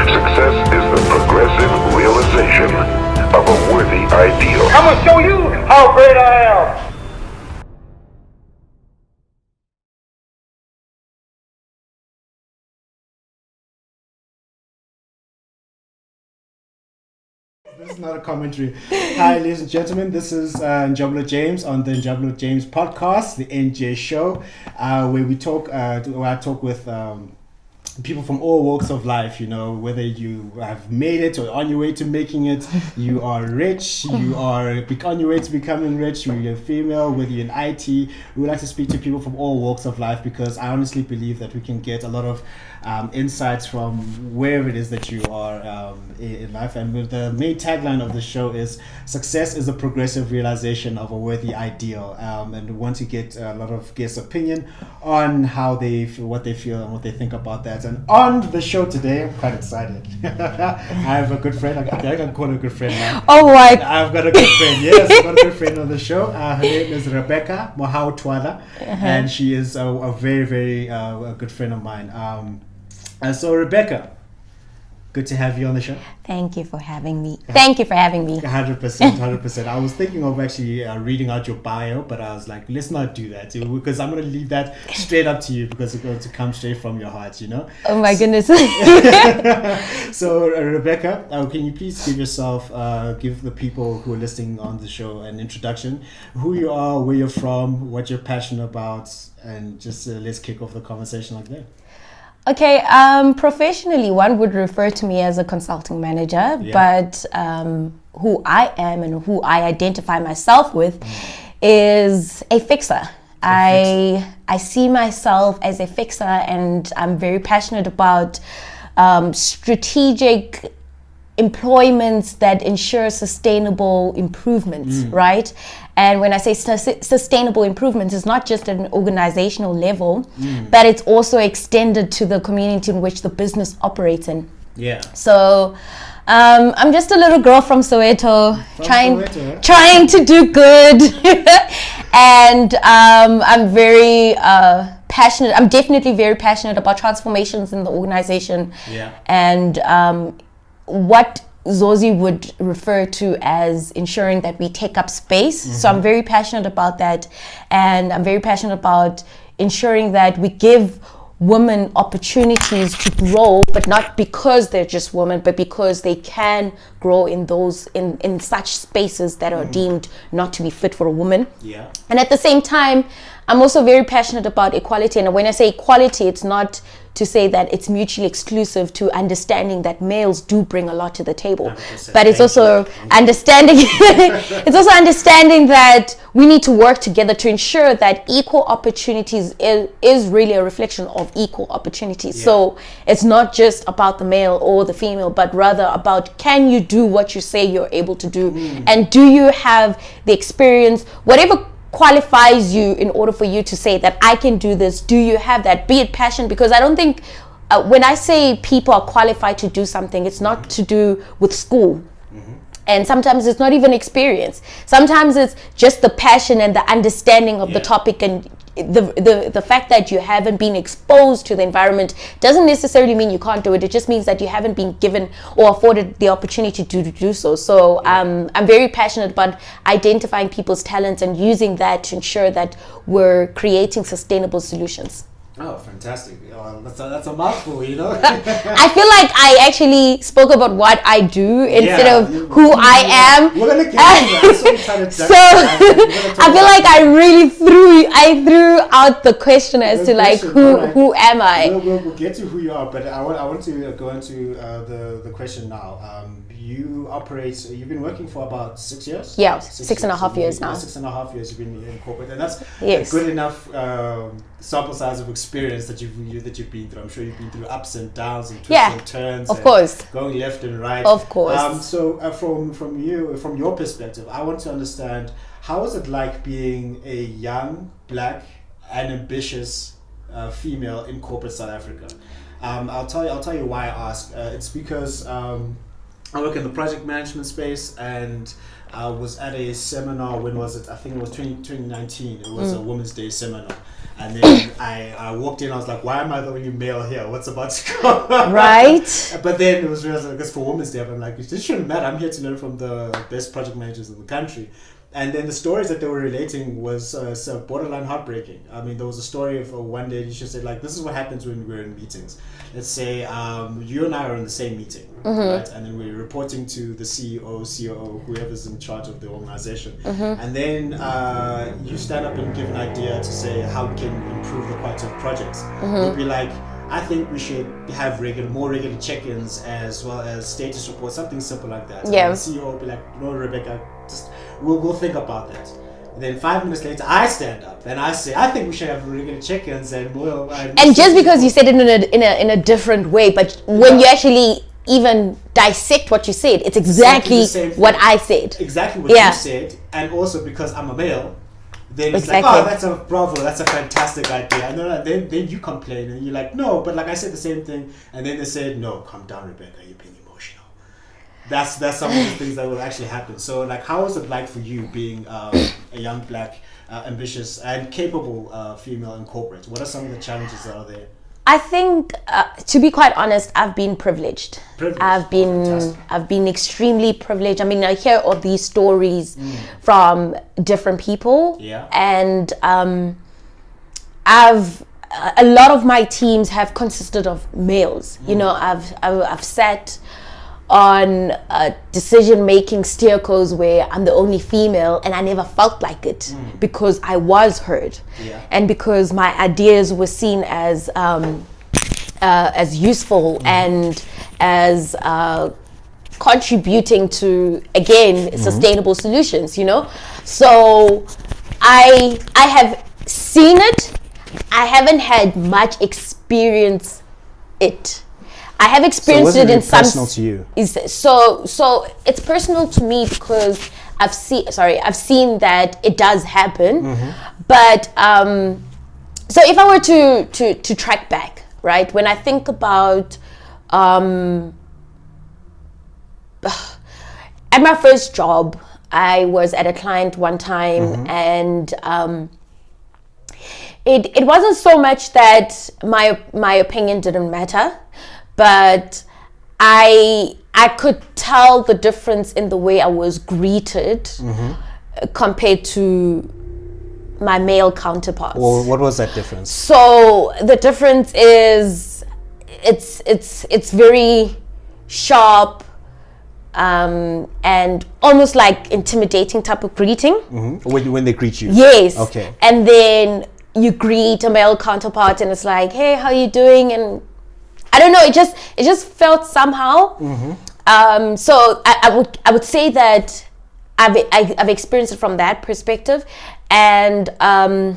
Success is the progressive realization of a worthy ideal. I'm gonna show you how great I am. This is not a commentary. Hi, ladies and gentlemen. This is Njablo James on the Njablo James podcast, the NJ show, where we talk. Where I talk with people from all walks of life. You know, whether you have made it or on your way to making it, you are rich, you are on your way to becoming rich. You're female, whether you're in IT. We would like to speak to people from all walks of life because I honestly believe that we can get a lot of insights from wherever it is that you are in life. And with the main tagline of the show is success is a progressive realization of a worthy ideal, and we want to get a lot of guest opinion on how they feel, what they feel and what they think about that. And on the show today, I'm quite excited. I have a good friend. I can call her a good friend now. Oh my! I've got a good friend. Yes, I've got a good friend on the show. Her name is Rebecca Mohau Twala, and she is a very, very good friend of mine. So Rebecca, good to have you on the show. Thank you for having me. 100%. I was thinking of actually reading out your bio, but I was like, let's not do that because I'm going to leave that straight up to you because it's going to come straight from your heart, you know? Oh my goodness. So Rebecca, can you please give yourself, give the people who are listening on the show an introduction, who you are, where you're from, what you're passionate about, and just let's kick off the conversation like that. Okay, professionally, one would refer to me as a consulting manager, but who I am and who I identify myself with is a fixer. I see myself as a fixer, and I'm very passionate about strategic employments that ensure sustainable improvements, right? And when I say sustainable improvements, it's not just at an organizational level, but it's also extended to the community in which the business operates in. Yeah. So I'm just a little girl from Soweto, trying to do good. And I'm very passionate. I'm definitely very passionate about transformations in the organization. Yeah. And what Zozi would refer to as ensuring that we take up space. So I'm very passionate about that, and I'm very passionate about ensuring that we give women opportunities to grow, but not because they're just women, but because they can grow in those in such spaces that are deemed not to be fit for a woman. Yeah. And at the same time, I'm also very passionate about equality. And when I say equality, it's not to say that it's mutually exclusive to understanding that males do bring a lot to the table, but it's also understanding it's also understanding that we need to work together to ensure that equal opportunities is really a reflection of equal opportunities. So it's not just about the male or the female, but rather about, can you do what you say you're able to do, and do you have the experience, whatever qualifies you in order for you to say that I can do this. Do you have that? Be it passion, because I don't think when I say people are qualified to do something, it's not to do with school. And sometimes it's not even experience. Sometimes it's just the passion and the understanding of the topic, and the fact that you haven't been exposed to the environment doesn't necessarily mean you can't do it. It just means that you haven't been given or afforded the opportunity to do so. So I'm very passionate about identifying people's talents and using that to ensure that we're creating sustainable solutions. Oh, fantastic. That's a mouthful, you know? I feel like I actually spoke about what I do instead of who I am. We're going to get into that. So I feel like I really threw out the question as to like, who am I? We'll get to who you are, but I want to go into the question now. You've been working for about 6 years? Yeah, 6.5 years now. 6.5 years you've been in corporate, and that's a good enough sample size of experience that you've been through. I'm sure you've been through ups and downs and twists and turns. Of course. Going left and right. Of course. So from your perspective, I want to understand, how is it like being a young, black, and ambitious female in corporate South Africa? I'll tell you why I ask. It's because I work in the project management space, and I was at a seminar. When was it? I think it was 2019. It was a Women's Day seminar. And then I walked in, I was like, why am I the only male here? What's about to go? Right. But then it was realized, I guess for Women's Day, I'm like, this shouldn't matter. I'm here to learn from the best project managers in the country. And then the stories that they were relating was so borderline heartbreaking. I mean, there was a story of one day she said, like, this is what happens when we're in meetings. Let's say you and I are in the same meeting, right? And then we're reporting to the CEO, COO, whoever's in charge of the organization. And then you stand up and give an idea to say how we can improve the quality of projects. We'll be like, I think we should have more regular check-ins as well as status reports, something simple like that. Yeah. And the CEO will be like, no, Rebecca, just we'll think about that. And then 5 minutes later, I stand up and I say, I think we should have regular check-ins and just because you said it in a different way, but when you actually even dissect what you said, it's exactly what I said. Exactly what you said, and also because I'm a male, then it's like, oh, that's a fantastic idea. And then you complain and you're like, no, but like I said the same thing, and then they said, no, calm down, Rebecca, you're being emotional. That's some of the things that will actually happen. So like, how was it like for you being a young black, ambitious and capable female in corporate? What are some of the challenges that are there? I think, to be quite honest, I've been privileged. I've been extremely privileged. I mean, I hear all these stories from different people, and a lot of my teams have consisted of males. You know, I've sat on decision-making steercos where I'm the only female, and I never felt like it because I was heard, and because my ideas were seen as useful and as contributing to, again, sustainable solutions. You know, so I have seen it. I haven't had much experience it. I have experienced it in some. Personal to you. So it's personal to me because I've seen that it does happen. But so if I were to track back, right, when I think about at my first job, I was at a client one time, and it wasn't so much that my opinion didn't matter, but I could tell the difference in the way I was greeted compared to my male counterparts. Well, what was that difference? So the difference is it's very sharp and almost like intimidating type of greeting. When they greet you? Yes. Okay. And then you greet a male counterpart and it's like, hey, how you doing? And I don't know, it just felt somehow. So I would say that I've experienced it from that perspective, and but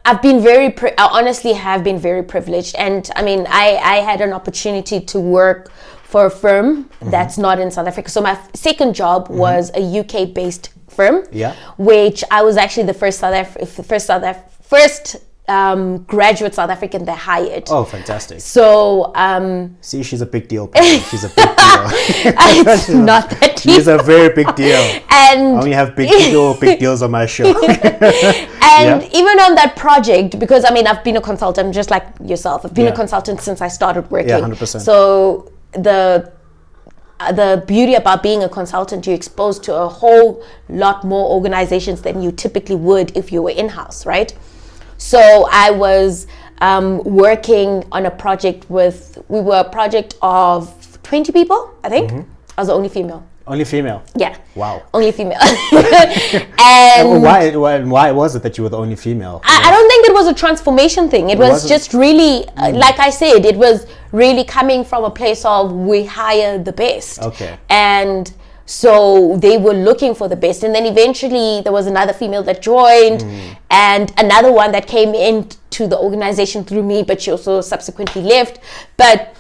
I honestly have been very privileged, and I mean I had an opportunity to work for a firm that's not in South Africa. So my second job was a UK based firm, which I was actually the first graduate South African they hired. Oh, fantastic. So see, she's a big deal. She's a big deal. It's not that deal. She's a very big deal. And I only have big deals on my show. And even on that project, because I mean I've been a consultant just like yourself. I've been a consultant since I started working. 100%. So the beauty about being a consultant, you're exposed to a whole lot more organizations than you typically would if you were in-house, right? So I was working on a project we were a project of 20 people, I think. I was the only female. Only female? Yeah. Wow. Only female. And why was it that you were the only female? I don't think it was a transformation thing. It was just really, like I said, it was really coming from a place of we hire the best. Okay. And so they were looking for the best. And then eventually there was another female that joined and another one that came into the organization through me, but she also subsequently left. But,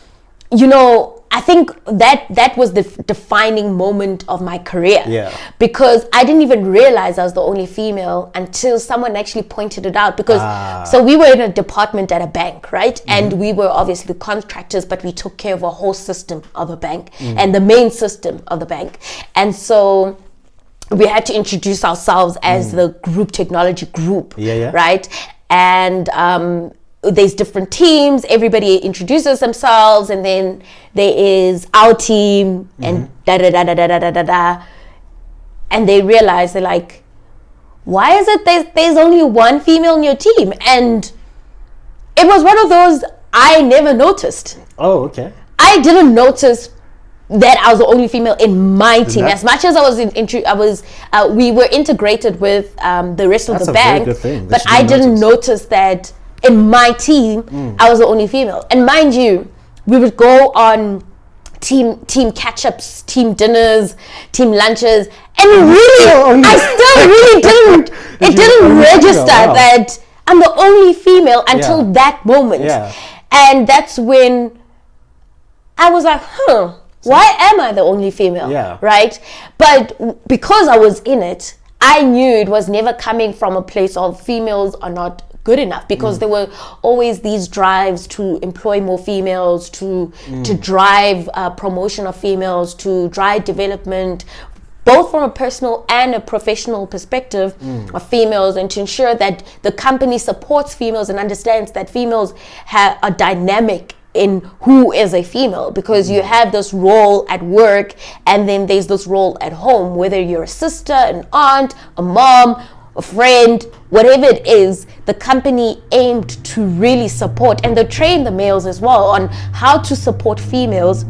you know, I think that was the defining moment of my career. Yeah. Because I didn't even realize I was the only female until someone actually pointed it out. Because so we were in a department at a bank, right? And we were obviously contractors, but we took care of a whole system of a bank and the main system of the bank. And so we had to introduce ourselves as the group technology group, right? And there's different teams, everybody introduces themselves, and then there is our team and da-da-da-da-da-da-da-da. And they realize, they're like, why is it there's only one female in your team? And it was one of those I never noticed. Oh, okay. I didn't notice that I was the only female in my team. As much as I was we were integrated with the rest of the bank, very good thing but I didn't notice that in my team I was the only female. And mind you, we would go on team catch-ups, team dinners, team lunches, and really I still really didn't register that I'm the only female until that moment. And that's when I was like, why am I the only female? Right? But because I was in it, I knew it was never coming from a place of females are not good enough, because there were always these drives to employ more females, to drive promotion of females, to drive development, both from a personal and a professional perspective of females, and to ensure that the company supports females and understands that females have a dynamic in who is a female, because you have this role at work and then there's this role at home, whether you're a sister, an aunt, a mom, a friend, whatever it is. The company aimed to really support, and they train the males as well on how to support females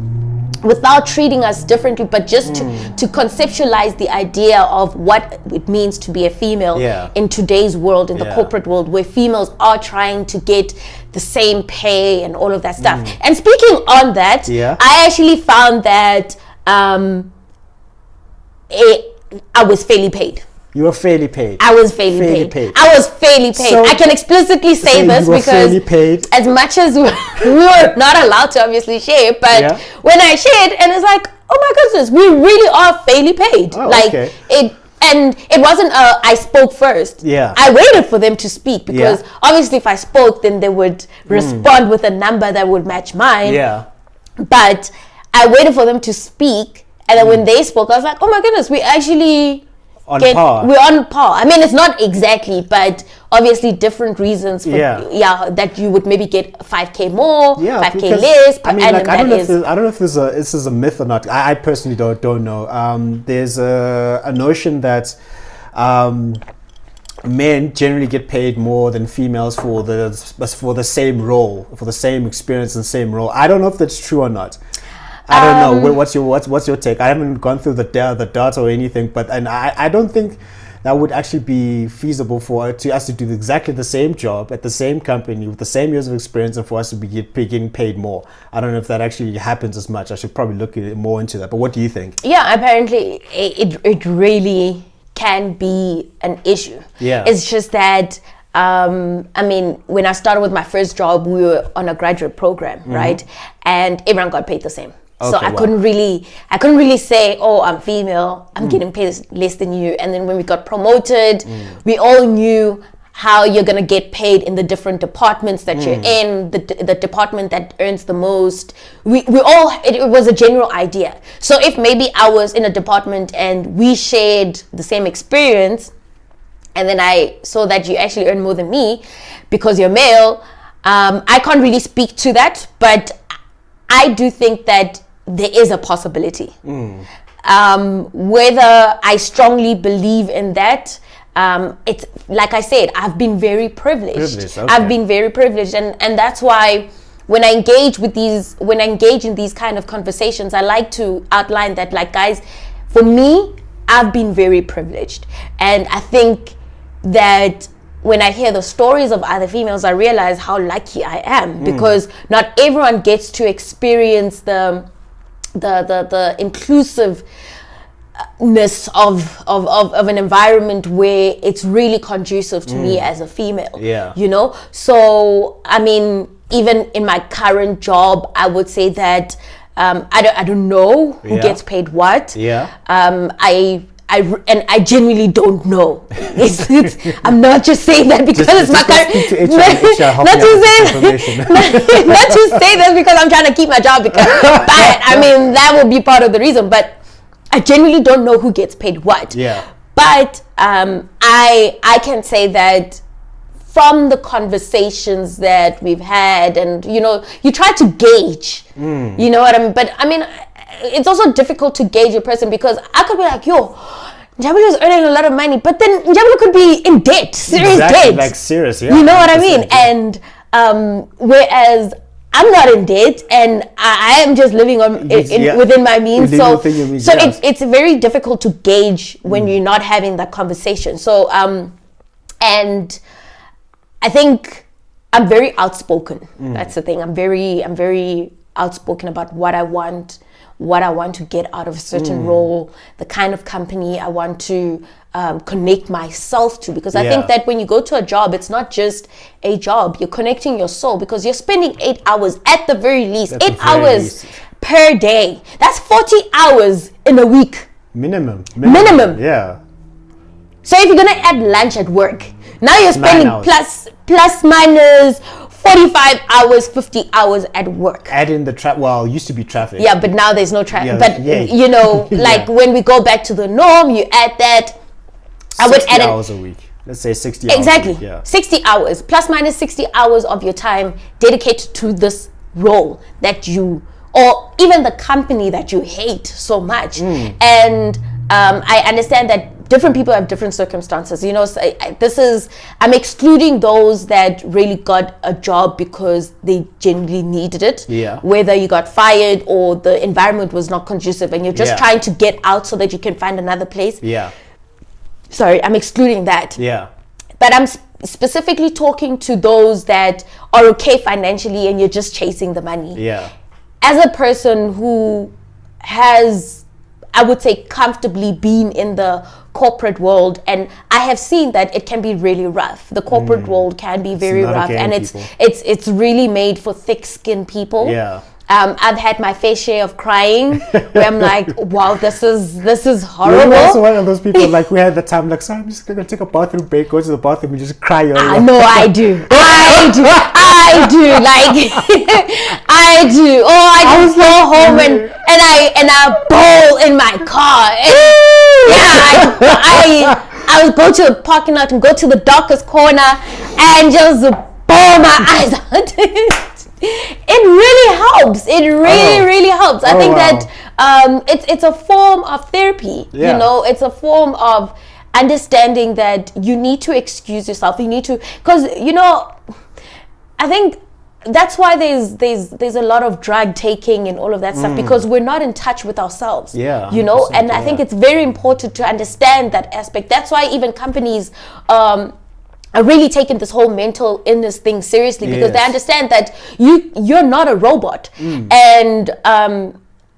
without treating us differently, but just to conceptualize the idea of what it means to be a female in today's world, in the corporate world, where females are trying to get the same pay and all of that stuff. And speaking on that, I actually found that I was fairly paid. You were fairly paid. I was fairly paid. I was fairly paid. So, I can explicitly say this because as much as we were not allowed to obviously share, but when I shared, and it's like, oh my goodness, we really are fairly paid. It wasn't I spoke first. I waited for them to speak, because obviously if I spoke, then they would respond with a number that would match mine. But I waited for them to speak, and then when they spoke, I was like, oh my goodness, we actually par. We're on par. I mean, it's not exactly, but obviously different reasons for, that you would maybe get 5k more, 5k less per annum. I don't know if this is a myth or not. I personally don't know. There's a notion that men generally get paid more than females for the same role, for the same experience and same role. I don't know if that's true or not. I don't know. What's your take? I haven't gone through the data or anything, but I don't think that would actually be feasible for us to do exactly the same job at the same company with the same years of experience, and for us to be getting paid more. I don't know if that actually happens as much. I should probably look more into that. But what do you think? Yeah, apparently it really can be an issue. It's just that I mean, when I started with my first job, we were on a graduate program, right? And everyone got paid the same. So I couldn't really say, oh, I'm female, I'm getting paid less than you. And then when we got promoted, we all knew how you're gonna get paid in the different departments that you're in, the department that earns the most. It was a general idea. So if maybe I was in a department and we shared the same experience, and then I saw that you actually earn more than me because you're male, I can't really speak to that, but I do think that there is a possibility. Whether I strongly believe in that, it's like I said, I've been very privileged. I've been very privileged, and that's why when I engage in these kind of conversations, I like to outline that, like, guys, for me, I've been very privileged, and I think that when I hear the stories of other females, I realize how lucky I am, because not everyone gets to experience the inclusiveness of an environment where it's really conducive to me as a female. You know? So, I mean, even in my current job, I would say that I don't know who gets paid what. I genuinely don't know. I'm not just saying that because it's my current. Not to say that because I'm trying to keep my job. But I mean, that will be part of the reason. But I genuinely don't know who gets paid what. Yeah. But I can say that from the conversations that we've had, and you try to gauge. You know what I mean? But I mean, it's also difficult to gauge a person because I could be like, yo, Njabulu is earning a lot of money, but then Njabulu could be in debt, serious debt. Like serious, yeah. You know what I mean? Yeah. And whereas I'm not in debt and I am just living on within my means. It's very difficult to gauge when you're not having that conversation. So and I think I'm very outspoken. That's the thing. I'm very outspoken about what I want to get out of a certain role, the kind of company I want to connect myself to. Because I think that when you go to a job, it's not just a job. You're connecting your soul because you're spending 8 hours at the very least, 8 hours per day. That's 40 hours in a week. Minimum. Yeah. So if you're going to add lunch at work, now you're spending plus minus 45 hours, 50 hours at work. Add in the used to be traffic. Yeah, but now there's no traffic. But when we go back to the norm, you add that. I would add 60 hours a week. Let's say 60 hours. Exactly. A week, yeah. 60 hours, plus minus 60 hours of your time dedicated to this role that or even the company that you hate so much. And I understand that different people have different circumstances. So I'm excluding those that really got a job because they genuinely needed it. Yeah. Whether you got fired or the environment was not conducive and you're just trying to get out so that you can find another place. Yeah. Sorry, I'm excluding that. Yeah. But I'm specifically talking to those that are okay financially and you're just chasing the money. Yeah. As a person who has, I would say, comfortably been in the corporate world, and I have seen that it can be really rough. The corporate world can be very rough, and it's really made for thick-skinned people. Yeah. I've had my fair share of crying where I'm like, wow, this is horrible. You're also one of those people, like, we had the time, like, so I'm just gonna take a bathroom break, go to the bathroom and just cry. I know I do. Like, I do. Oh, I just go home and I bawl in my car. I would go to the parking lot and go to the darkest corner and just bawl my eyes out. It really helps. It really helps. I think that it's a form of therapy. Yeah. It's a form of understanding that you need to excuse yourself. You need to, because I think that's why there's a lot of drug taking and all of that stuff, because we're not in touch with ourselves. Yeah. And I think it's very important to understand that aspect. That's why even companies are really taking this whole mental illness thing seriously, because they understand that you're not a robot, and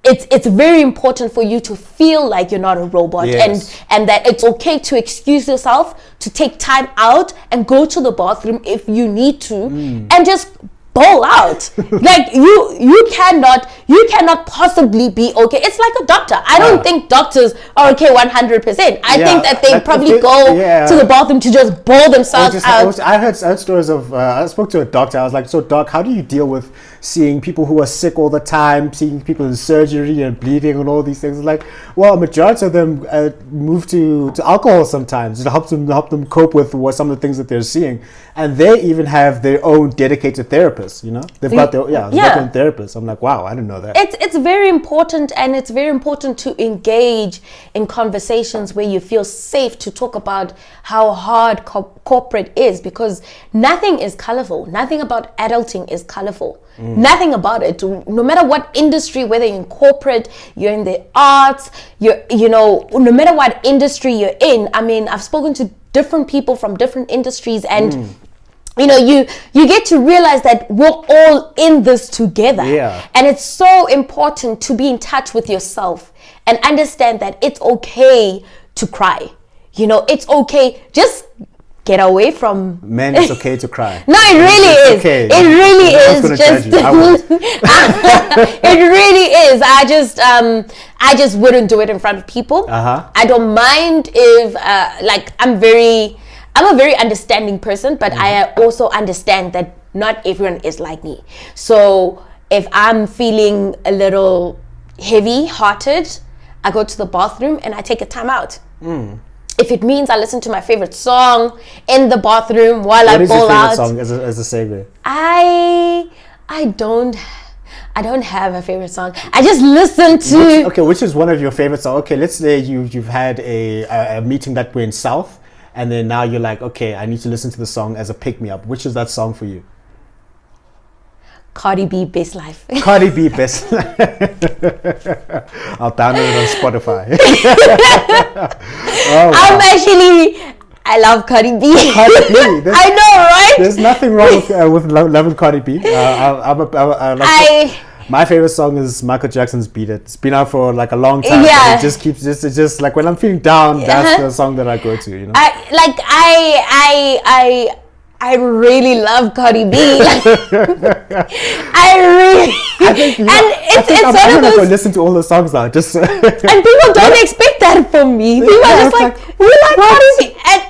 it's very important for you to feel like you're not a robot, and that it's okay to excuse yourself, to take time out and go to the bathroom if you need to, and just bawl out. Like you cannot possibly be okay. It's like a doctor. I don't think doctors are okay 100%. I think that they probably go to the bathroom to just bawl themselves out. I heard stories of, I spoke to a doctor. I was like, so doc, how do you deal with seeing people who are sick all the time, seeing people in surgery and bleeding and all these things? Like, well, a majority of them move to alcohol sometimes. It helps them cope with some of the things that they're seeing, and they even have their own dedicated therapists. They've got their own therapists. I'm like, wow, I didn't know that. It's very important, and it's very important to engage in conversations where you feel safe to talk about how hard corporate is, because nothing is colorful. Nothing about adulting is colorful. Nothing about it. No matter what industry, whether you're in corporate, you're in the arts, no matter what industry you're in. I mean, I've spoken to different people from different industries, and you get to realize that we're all in this together. Yeah. And it's so important to be in touch with yourself and understand that it's okay to cry. It's okay. Just get away from Men, it's okay to cry. No, it really is. Okay. It really is just it really is. I just wouldn't do it in front of people. I don't mind if like I'm a very understanding person, but I also understand that not everyone is like me. So if I'm feeling a little heavy hearted, I go to the bathroom and I take a time out. If it means I listen to my favorite song in the bathroom while I bowl out. What is your favorite song as a segue? I don't have a favorite song. I just listen to. Which is one of your favorite songs? Okay, let's say you've had a meeting that went south, and then now you're like, okay, I need to listen to the song as a pick me up. Which is that song for you? Cardi B, Best Life. Cardi B, Best Life. I'll download it on Spotify. Oh, wow. I love Cardi B. Cardi B. I know, right? There's nothing wrong with loving Cardi B. My favorite song is Michael Jackson's "Beat It." It's been out for like a long time. Yeah. It just like when I'm feeling down, that's the song that I go to. You know. I really love Cardi B. I think I'm gonna go listen to all the songs now. Just and people don't expect that from me. People are just like, you like Cardi B. And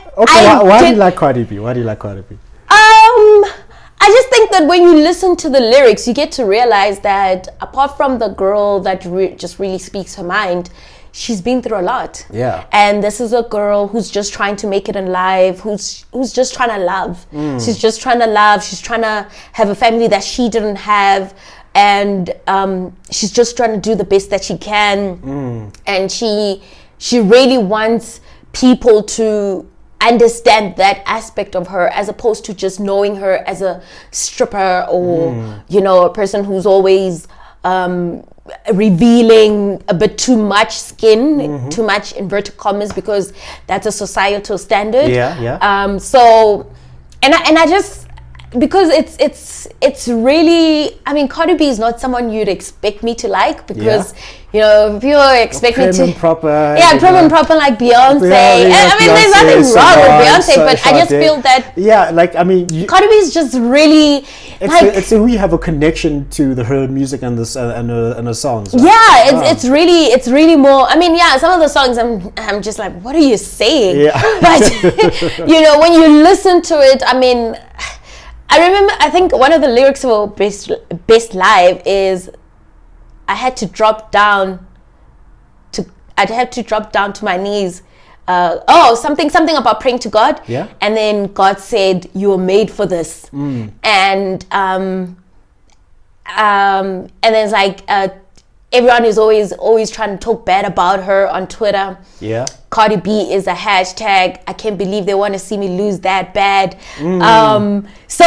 why do you like Cardi B? Why do you like Cardi B? I just think that when you listen to the lyrics, you get to realize that apart from the girl that just really speaks her mind, she's been through a lot. Yeah. And this is a girl who's just trying to make it in life, who's just trying to love. She's just trying to love. She's trying to have a family that she didn't have. And she's just trying to do the best that she can. And she really wants people to understand that aspect of her, as opposed to just knowing her as a stripper or, a person who's always revealing a bit too much skin, too much inverted commas, because that's a societal standard. So, and I just, because it's really, I mean, Cardi B is not someone you'd expect me to like, because if you expect me to prim and proper, prim and proper like Beyonce. I mean, there's nothing wrong with Beyonce, but I just feel that Cardi B is just really we have a connection to her music and her songs. Right? Yeah, it's really more. I mean, some of the songs I'm just like, what are you saying? Yeah. But when you listen to it, I mean, I remember, I think one of the lyrics for Best Live is, I had to drop down to my knees. Something about praying to God. Yeah. And then God said, you were made for this. And then it's like, everyone is always trying to talk bad about her on Twitter. Yeah. Cardi B is a hashtag. I can't believe they want to see me lose that bad. So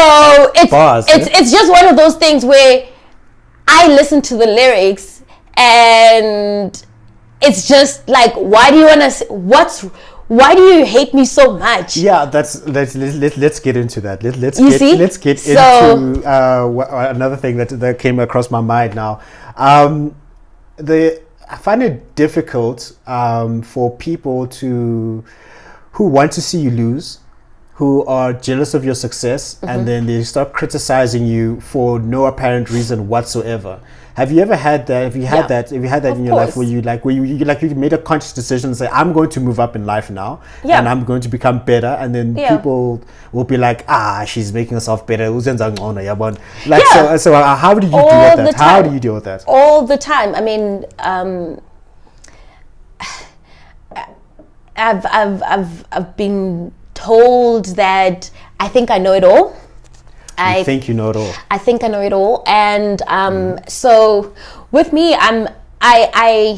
it's just one of those things where I listen to the lyrics and it's just like, why do you into hate me so much? Yeah, let's get into that. Let's get into another thing that came across my mind now. I find it difficult for people who want to see you lose, who are jealous of your success, and then they start criticizing you for no apparent reason whatsoever. Have you ever had that? Have you had that in your life where you made a conscious decision and say, I'm going to move up in life now, and I'm going to become better, and then people will be like, she's making herself better. So how do you deal with that? How do you deal with that? All the time. I mean, I've been told that I think I know it all. I think you know it all. I think I know it all, and so with me, I'm a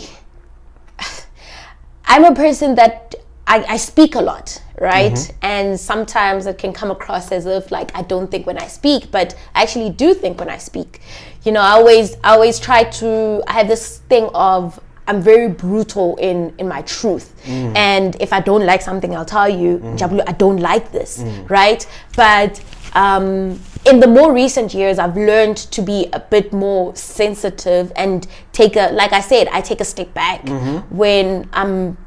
person that I speak a lot, right? And sometimes it can come across as if like I don't think when I speak, but I actually do think when I speak. I always try to. I have this thing of, I'm very brutal in my truth. And if I don't like something, I'll tell you, Jabulu, I don't like this, right? But in the more recent years, I've learned to be a bit more sensitive and like I said, I take a step back when I'm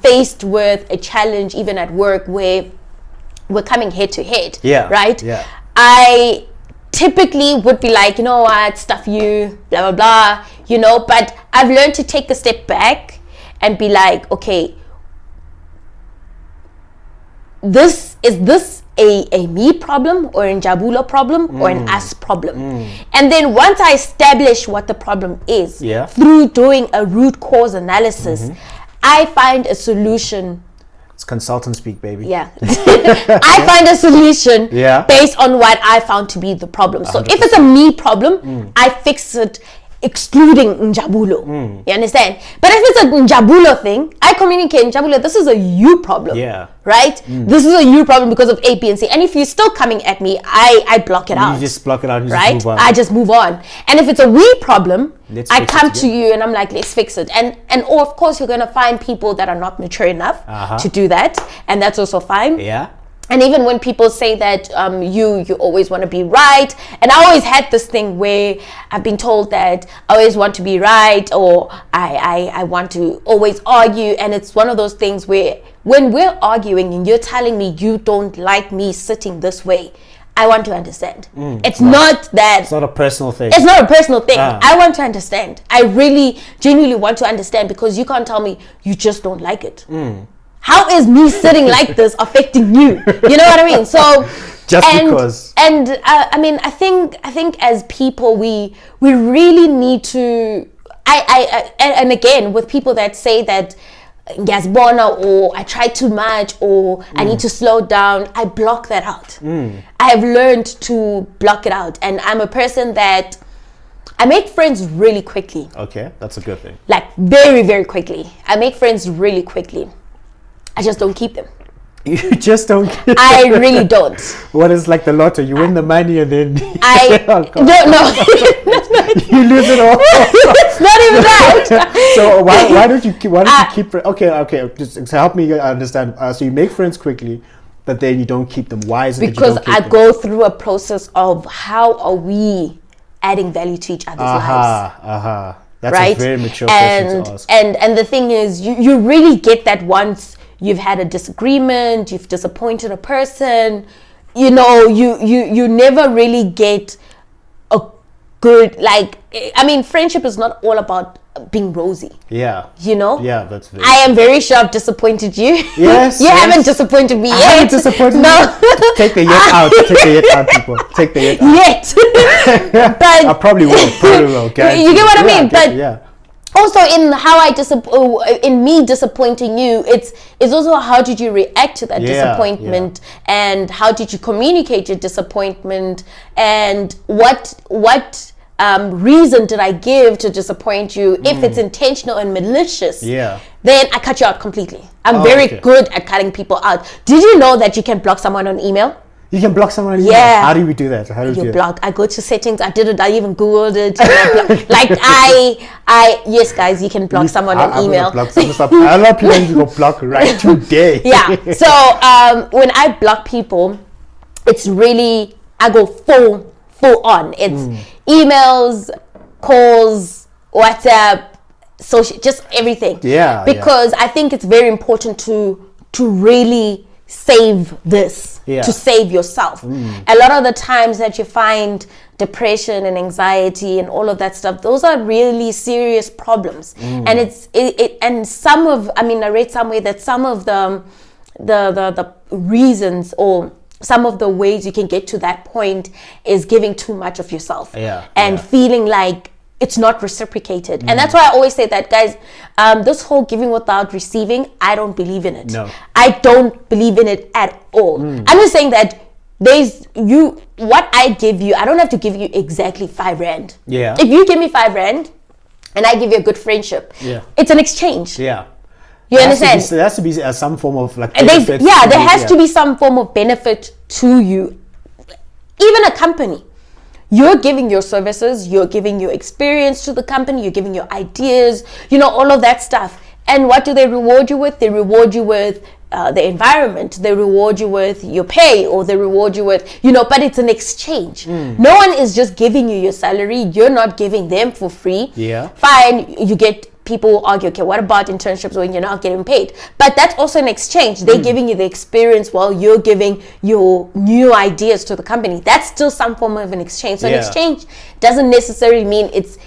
faced with a challenge, even at work, where we're coming head to head. Yeah. Right? Yeah. I typically would be like, you know what, stuff you, blah, blah, blah, you know, but I've learned to take a step back and be like, okay, is this a me problem or a Njabula problem or an us problem? And then once I establish what the problem is, through doing a root cause analysis, I find a solution. It's consultant speak, baby. Yeah. I find a solution based on what I found to be the problem. So 100%. If it's a me problem, I fix it excluding Njabulo. You understand? But if it's a Njabulo thing, I communicate Njabulo, this is a you problem. Yeah. Right? This is a you problem because of A, B, and C. And if you're still coming at me, I block it out. You just block it out and right? just move on. I just move on. And if it's a we problem, I come to you and I'm like, let's fix it. And or of course you're gonna find people that are not mature enough to do that. And that's also fine. Yeah. And even when people say that you always want to be right, and I always had this thing where I've been told that I always want to be right, or I want to always argue, and it's one of those things where when we're arguing and you're telling me you don't like me sitting this way, I want to understand. It's not that. It's not a personal thing. It's not a personal thing. I want to understand. I really genuinely want to understand, because you can't tell me you just don't like it. How is me sitting like this affecting you? You know what I mean? So because. And I mean, I think as people we really need to. And again, with people that say that ngiyazibona, or I try too much, or I need to slow down, I block that out. I have learned to block it out, and I'm a person that I make friends really quickly. Okay, that's a good thing. Like very, very quickly. I make friends really quickly. I just don't keep them. You just don't keep them? I really don't. What is like the lotto? You win the money and then no. You lose it all. It's not even that. So why don't you keep okay, just help me understand. So you make friends quickly, but then you don't keep them. Why is it because that you don't keep them? go through a process of how are we adding value to each other's lives. That's right? a very mature question to ask. And the thing is, you really get that once you've had a disagreement, you've disappointed a person, you know, you never really get a good, like, I mean, friendship is not all about being rosy. Yeah. You know? Yeah, that's very I am very sure I've disappointed you. Yes. You haven't disappointed me yet. I haven't disappointed no. you. Take the yet out. Take the yet out, people. Take the yet out. Yet. But I probably will. Guys. You get what I mean? But yeah. Also, in how in me disappointing you, it's also how did you react to that disappointment, and how did you communicate your disappointment, and what reason did I give to disappoint you? If it's intentional and malicious, then I cut you out completely. I'm very good at cutting people out. Did you know that you can block someone on email? You can block someone on email? Yeah. How do we do that? How do you block? I go to settings. I did it. I even Googled it. Like yes, guys, you can block someone on email. Block a lot of people need to go block right today. Yeah. So when I block people, it's really, I go full on. It's emails, calls, WhatsApp, social, just everything. Yeah. Because I think it's very important to really save this, to save yourself. A lot of the times that you find depression and anxiety and all of that stuff, those are really serious problems. And and some of, I mean, I read somewhere that some of the reasons, or some of the ways you can get to that point, is giving too much of yourself and feeling like it's not reciprocated. And that's why I always say that, guys, this whole giving without receiving, I don't believe in it. No. I don't believe in it at all. I'm just saying that what I give you, I don't have to give you exactly 5 rand. Yeah. If you give me 5 rand and I give you a good friendship, it's an exchange. Yeah. You understand? There has to be some form of like benefit. There has to be some form of benefit to you. Even a company. You're giving your services, you're giving your experience to the company, you're giving your ideas, you know, all of that stuff. And what do they reward you with? They reward you with the environment. They reward you with your pay, or they reward you with, you know, but it's an exchange. No one is just giving you your salary. You're not giving them for free. Yeah. Fine, you get people argue, okay, what about internships when you're not getting paid? But that's also an exchange. They're giving you the experience while you're giving your new ideas to the company. That's still some form of an exchange. So an exchange doesn't necessarily mean it's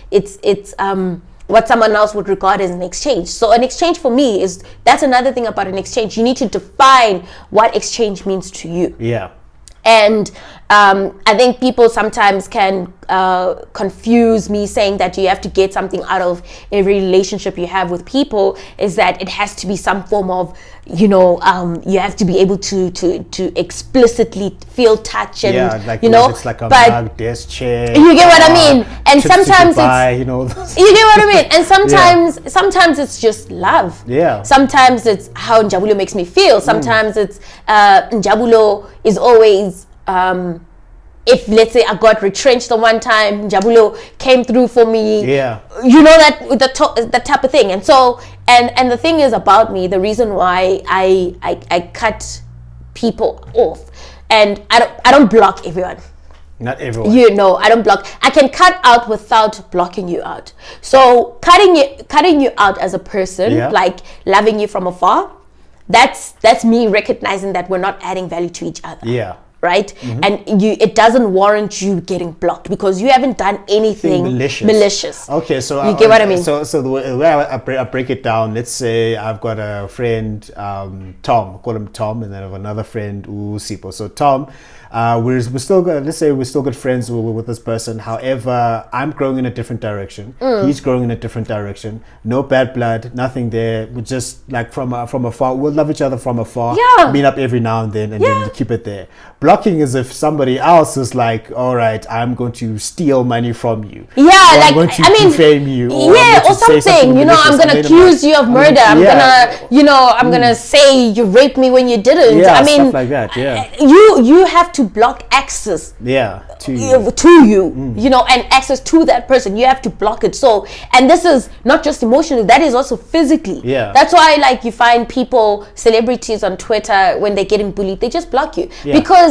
what someone else would regard as an exchange. So an exchange for me that's another thing about an exchange. You need to define what exchange means to you. Yeah. And I think people sometimes can confuse me saying that you have to get something out of every relationship you have with people, is that it has to be some form of, you have to be able to explicitly feel touch and, like it's like a but mug, desk chair. You get what I mean? And sometimes Dubai, you get what I mean? And sometimes it's just love. Yeah. Sometimes it's how Njabulo makes me feel. Sometimes it's Njabulo is always if let's say I got retrenched the one time, Njabulo came through for me. Yeah. That type of thing. And so and the thing is about me, the reason why I cut people off, and I don't block everyone. Not everyone. I don't block. I can cut out without blocking you out. So cutting you out as a person, like loving you from afar, that's me recognizing that we're not adding value to each other. Yeah. Right? Mm-hmm. And it doesn't warrant you getting blocked because you haven't done anything malicious. Okay, so you get what I mean? So the way I break it down, let's say I've got a friend, Tom, I call him Tom, and then I have another friend, Sipo. So Tom, we're still good, let's say we're still good friends with this person. However, I'm growing in a different direction. He's growing in a different direction. No bad blood, nothing there. We're just like from afar. We'll love each other from afar. Yeah. Meet up every now and then keep it there. Blocking is if somebody else is like, all right, I'm going to steal money from you. Yeah, I'm going to defame you. Or something. I'm going to accuse you of murder. I'm going to say you raped me when you didn't. Yeah, stuff like that. Yeah. You have to block access. Yeah. To you. And access to that person. You have to block it. So, and this is not just emotionally, that is also physically. Yeah. That's why, like, you find people, celebrities on Twitter, when they're getting bullied, they just block you because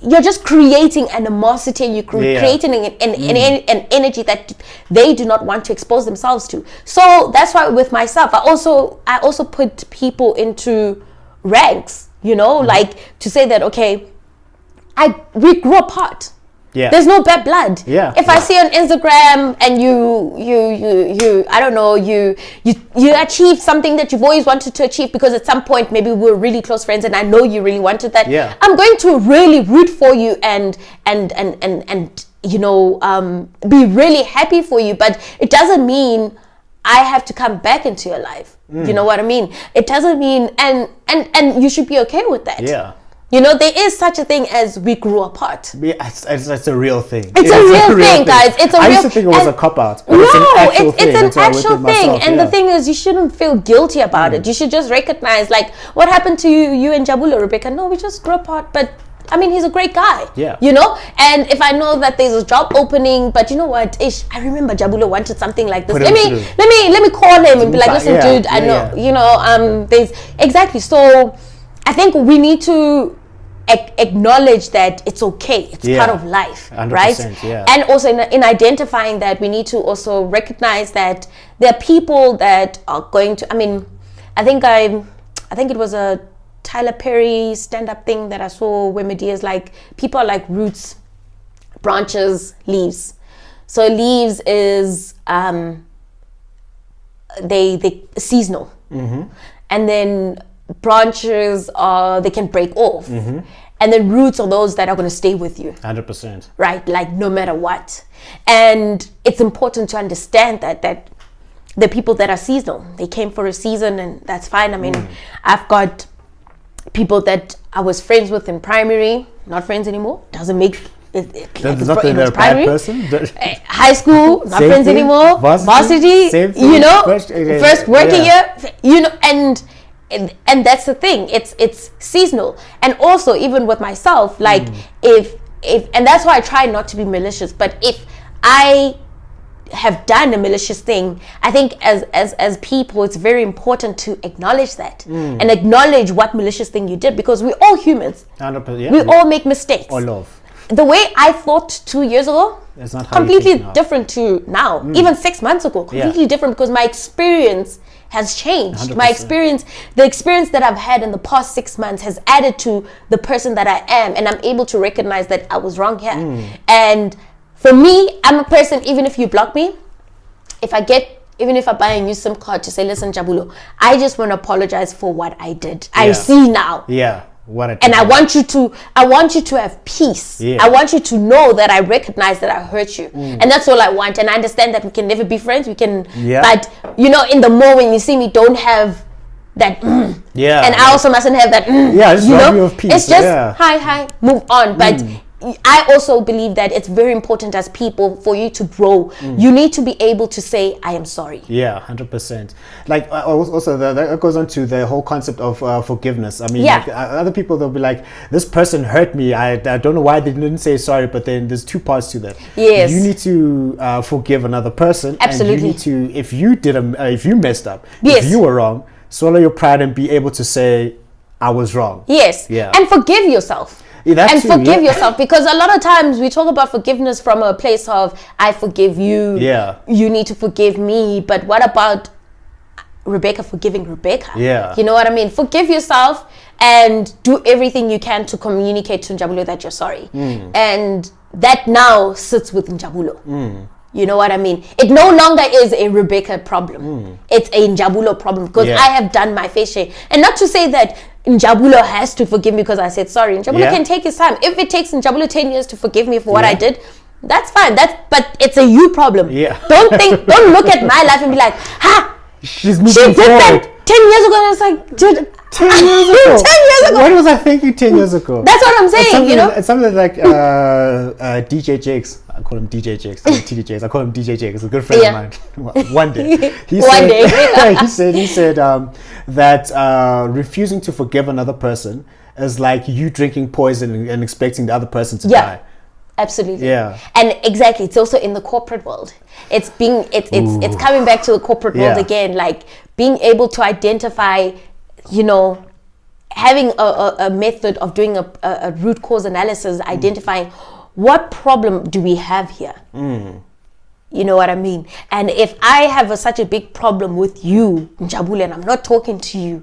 you're just creating animosity, and you're creating an energy that they do not want to expose themselves to. So that's why with myself, I also put people into ranks, like to say that, okay, we grew apart. Yeah. There's no bad blood. Yeah. If I see on Instagram and you I don't know, you achieve something that you've always wanted to achieve because at some point maybe we're really close friends and I know you really wanted that. Yeah. I'm going to really root for you and be really happy for you, but it doesn't mean I have to come back into your life. You know what I mean? It doesn't mean and you should be okay with that. Yeah. There is such a thing as we grew apart. Yeah, it's a real thing. It's a real thing, guys. I used to think it was a cop-out. No, it's an actual thing. And the thing is, you shouldn't feel guilty about it. You should just recognize, like, what happened to you and Njabulo, Rebecca? No, we just grew apart, but I mean, he's a great guy. Yeah. And if I know that there's a job opening, but you know what, I remember Njabulo wanted something like this. Let me call him and be like, listen, dude, I know, there's exactly. So I think we need to acknowledge that it's okay. It's part of life, right? Yeah. And also in identifying that, we need to also recognize that there are people that are going to. I mean, I think it was a Tyler Perry stand-up thing that I saw where Medea's like, people are like roots, branches, leaves. So leaves is they seasonal, and then branches they can break off, and then roots are those that are going to stay with you 100%, right? Like no matter what. And it's important to understand that the people that are seasonal, they came for a season, and that's fine. I mean, I've got people that I was friends with in primary, not friends anymore. Doesn't make it Does not mean they're a bad person. High school, not Same friends thing. anymore. Varsity, same thing. First working year, and that's the thing. It's seasonal, and also even with myself, like if and that's why I try not to be malicious. But if I have done a malicious thing, I think as people, it's very important to acknowledge that and acknowledge what malicious thing you did, because we're all humans. 100%, we all make mistakes. Or love. the way I thought 2 years ago, It's not how you completely think now. different to now. Even 6 months ago, completely different, because my experience has changed. 100%. My experience, the experience that I've had in the past 6 months has added to the person that I am, and I'm able to recognize that I was wrong here. And for me, I'm a person, even if you block me, even if I buy a new SIM card to say, listen, Jabulo, I just want to apologize for what I did. I see now. Yeah. What I And I want you to have peace. Yeah. I want you to know that I recognize that I hurt you. And that's all I want. And I understand that we can never be friends. We can, but you know, in the moment when you see me, don't have that, Yeah. and I also mustn't have that, Yeah, just you rob know, you of peace. it's just, Yeah. hi, move on. But I also believe that it's very important as people for you to grow. You need to be able to say, I am sorry. Yeah, 100%. Like also that goes on to the whole concept of forgiveness. I mean, Yeah. like, other people, they'll be like, this person hurt me. I don't know why they didn't say sorry, but then there's two parts to that. Yes. You need to forgive another person. Absolutely. And you need to, if you messed up, Yes. if you were wrong, swallow your pride and be able to say, I was wrong. Yes. Yeah. And forgive yourself. Yeah, that and too, forgive yeah. yourself, because a lot of times we talk about forgiveness from a place of, I forgive you. Yeah. You need to forgive me. But what about Rebecca forgiving Rebecca? Yeah. You know what I mean? Forgive yourself and do everything you can to communicate to Njabulo that you're sorry. And that now sits with Njabulo. You know what I mean? It no longer is a Rebecca problem. It's a Njabulo problem, because Yeah. I have done my fair share. And not to say that Njabulo has to forgive me because I said sorry. Njabulo can take his time. If it takes Njabulo 10 years to forgive me for what I did, that's fine. But it's a you problem. Yeah. Don't look at my life and be like, She's she moving did forward. that 10 years ago, and it's like, dude, 10 years ago. 10 years ago. What was I thinking 10 years ago? That's what I'm saying, you know? It's something like DJ Jakes. I call him DJ Jakes. TD Jakes. I call him DJ Jakes. A good friend of mine. One day. He said that refusing to forgive another person is like you drinking poison and expecting the other person to die. Absolutely. Yeah. And exactly, it's also in the corporate world. It's coming back to the corporate world again, like being able to identify, you know, having a method of doing a root cause analysis, identifying what problem do we have here. You know what I mean? And if I have such a big problem with you, Njabule, and I'm not talking to you,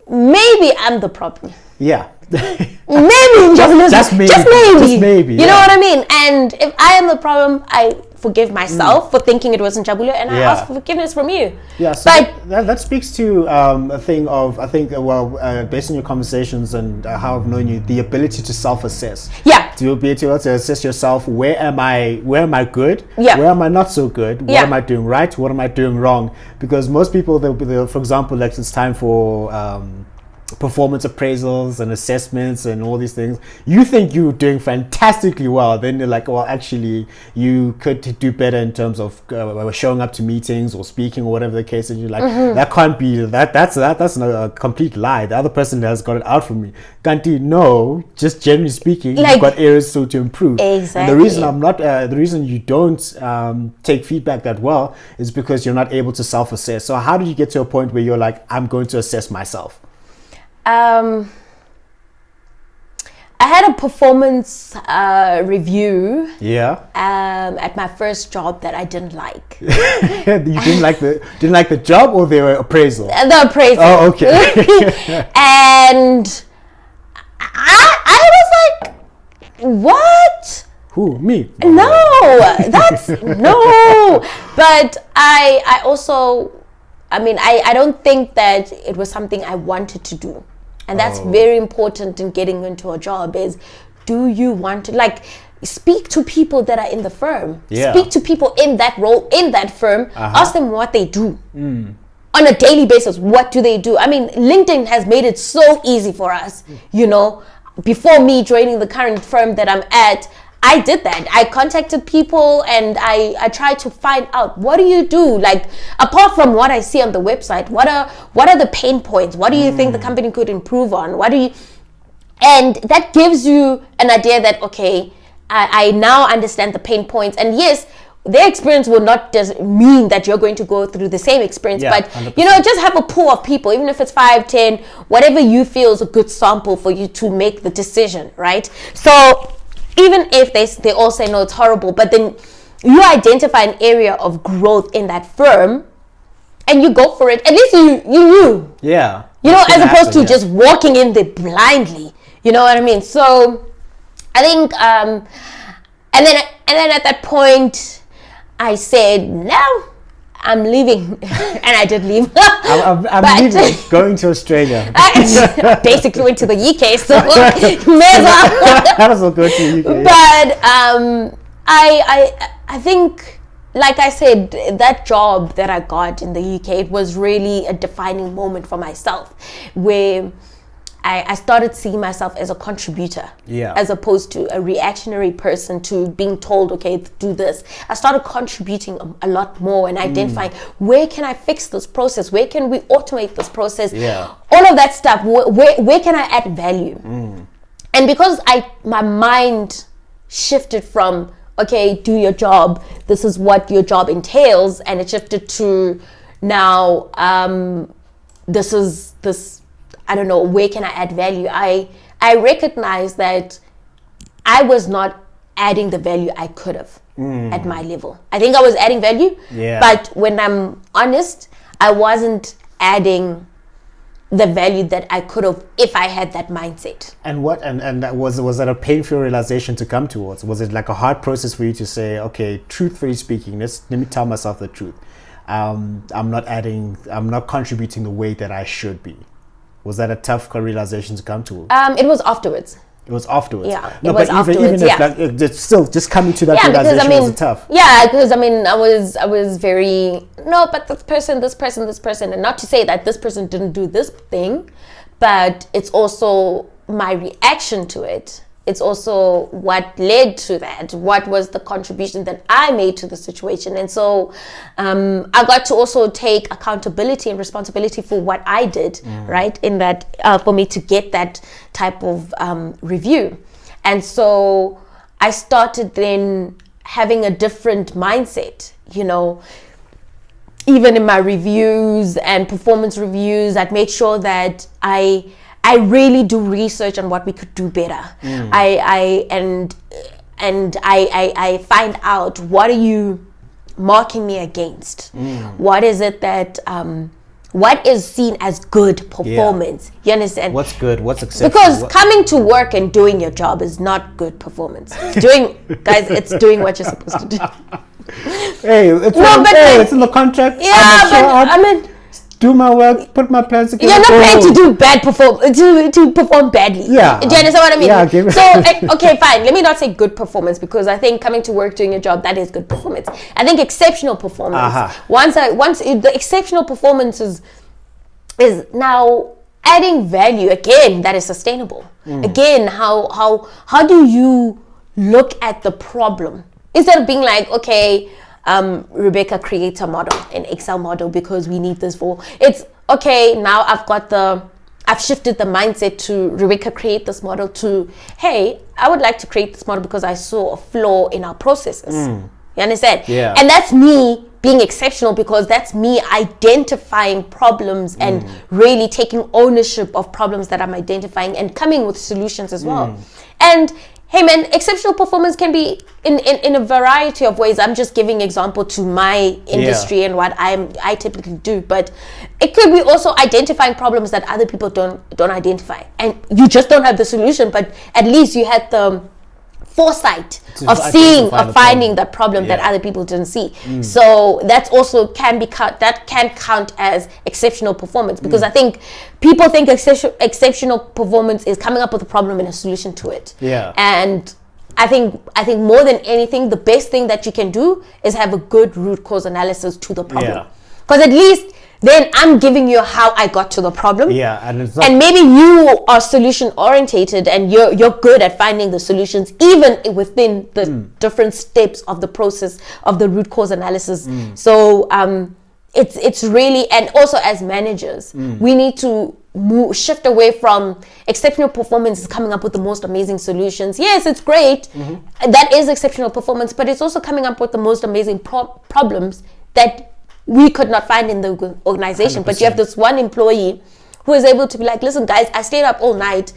maybe I'm the problem. Yeah. Maybe just maybe. You know what I mean? And if I am the problem, I forgive myself for thinking it wasn't Jabulo, and I ask for forgiveness from you. Yeah, so but that speaks to a thing of, I think, based on your conversations and how I've known you, the ability to self-assess. Yeah. To be able to assess yourself, where am I good? Yeah. Where am I not so good? What Yeah. am I doing right? What am I doing wrong? Because most people, they'll, for example, like it's time for performance appraisals and assessments and all these things. You think you're doing fantastically well, then they're like, well, actually you could do better in terms of showing up to meetings or speaking or whatever the case is. You're like, that can't be that's not a complete lie. The other person has got it out for me. Kanti, no, just generally speaking, Like, you've got areas to improve. Exactly. And the reason you don't take feedback that well is because you're not able to self-assess. So how did you get to a point where you're like, I'm going to assess myself? I had a performance review. Yeah. At my first job that I didn't like. You didn't like the job, or the appraisal? The appraisal. Oh, okay. And I was like, what? Who? Me? No, that's no. But I also, I mean, I don't think that it was something I wanted to do. And that's very important in getting into a job is, do you want to, like, speak to people that are in the firm. Yeah. Speak to people in that role, in that firm. Ask them what they do. On a daily basis, what do they do? I mean, LinkedIn has made it so easy for us, you know. Before me joining the current firm that I'm at, I did that. I contacted people and I tried to find out, what do you do? Like, apart from what I see on the website, what are the pain points? What do you think the company could improve on? And that gives you an idea that, okay, I now understand the pain points. And yes, their experience will not just mean that you're going to go through the same experience, but 100%. you know, just have a pool of people, even if it's 5, 10, whatever you feel is a good sample for you to make the decision, right? So even if they all say no, it's horrible, but then you identify an area of growth in that firm and you go for it. At least you knew. Yeah. You know, as opposed to just walking in there blindly. You know what I mean? So I think and then at that point I said, no, I'm leaving. And I did leave. I'm leaving, going to Australia. I basically went to the UK, so may as well. How does it go to the UK? But I think, like I said, that job that I got in the UK, it was really a defining moment for myself, where I started seeing myself as a contributor, as opposed to a reactionary person to being told, okay, do this. I started contributing a lot more and identifying where can I fix this process? Where can we automate this process? All of that stuff. Where can I add value? And because my mind shifted from, okay, do your job, this is what your job entails, and it shifted to now I don't know, where can I add value? I recognize that I was not adding the value I could have at my level. I think I was adding value, but when I'm honest, I wasn't adding the value that I could have if I had that mindset. And what and that was that a painful realization to come towards? Was it like a hard process for you to say, okay, truthfully speaking, let me tell myself the truth. I'm not contributing the way that I should be. Was that a tough realization to come to? It was afterwards. It was afterwards. Yeah, no, it was but afterwards. Even if like, it's still just coming to that realization was tough. Yeah, because I was very but this person, and not to say that this person didn't do this thing, but it's also my reaction to it. It's also what led to that. What was the contribution that I made to the situation? And so I got to also take accountability and responsibility for what I did, right? In that, for me to get that type of review. And so I started then having a different mindset, you know. Even in my reviews and performance reviews, I'd make sure that I really do research on what we could do better. I find out, what are you marking me against? What is it that what is seen as good performance? You understand? What's good? What's acceptable? Because coming to work and doing your job is not good performance. It's doing what you're supposed to do. It's in the contract. I mean, do my work, put my plans together. You're not paid to do to perform badly. Yeah. Do you understand what I mean? Yeah. So, okay, fine. Let me not say good performance, because I think coming to work, doing your job, that is good performance. I think exceptional performance. Once the exceptional performance is now adding value again, that is sustainable. Again, how do you look at the problem instead of being like, okay, Rebecca, create a model, an Excel model, because we need this for, it's okay, now I've shifted the mindset to Rebecca, create this model, to, hey, I would like to create this model because I saw a flaw in our processes. You understand? Yeah. And that's me being exceptional, because that's me identifying problems and really taking ownership of problems that I'm identifying and coming with solutions as well. And hey man, exceptional performance can be in a variety of ways. I'm just giving example to my industry and what I typically do, but it could be also identifying problems that other people don't identify, and you just don't have the solution, but at least you had the foresight of finding the problem that other people didn't see. So that's also can count as exceptional performance, because I think people think exceptional performance is coming up with a problem and a solution to it. And I think more than anything, the best thing that you can do is have a good root cause analysis to the problem, because at least then I'm giving you how I got to the problem. And maybe you are solution orientated and you're good at finding the solutions even within the different steps of the process of the root cause analysis. So it's really, and also as managers, we need to shift away from exceptional performance is coming up with the most amazing solutions. Yes, it's great. That is exceptional performance, but it's also coming up with the most amazing problems that we could not find in the organization. 100%. But you have this one employee who is able to be like, listen guys, I stayed up all night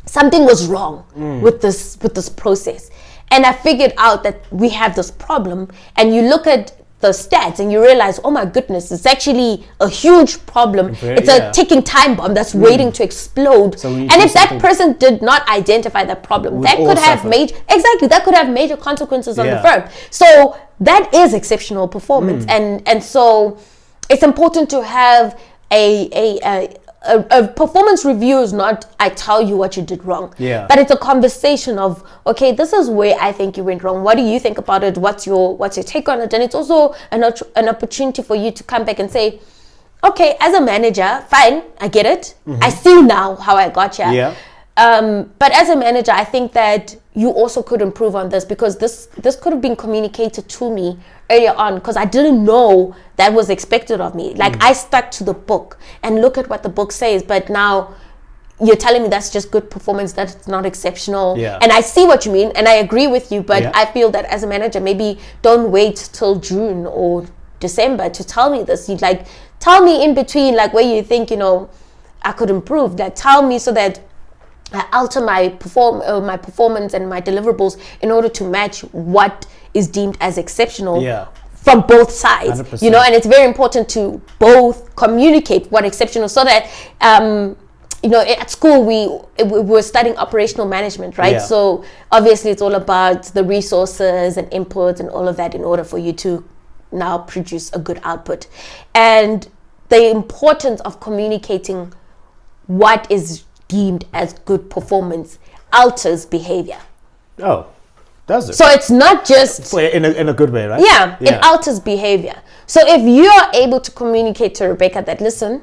something was wrong with this process. And I figured out that we have this problem, and you look at the stats and you realize, oh my goodness, it's actually a huge problem. It's a ticking time bomb that's waiting to explode. So and if that person did not identify that problem, that could have major consequences on the firm. So that is exceptional performance. And so it's important to have a performance review is not I tell you what you did wrong, but it's a conversation of, okay, this is where I think you went wrong. What do you think about it? What's your take on it? And it's also an opportunity for you to come back and say, okay, as a manager, fine, I get it. I see now how I got here. But as a manager, I think that you also could improve on this, because this could have been communicated to me earlier on, because I didn't know that was expected of me. Like I stuck to the book and look at what the book says, but now you're telling me that's just good performance, that's not exceptional. And I see what you mean, and I agree with you, but I feel that as a manager, maybe don't wait till June or December to tell me this. You like tell me in between, like where you think, you know, I could improve. Like tell me so that I alter my performance and my deliverables in order to match what is deemed as exceptional from both sides. 100%. You know, and it's very important to both communicate what exceptional, so that you know, at school we were studying operational management, right? So obviously it's all about the resources and inputs and all of that in order for you to now produce a good output. And the importance of communicating what is deemed as good performance alters behavior. Oh, does it? So it's not just in a good way, right? Yeah, it alters behavior. So if you are able to communicate to Rebecca that, listen,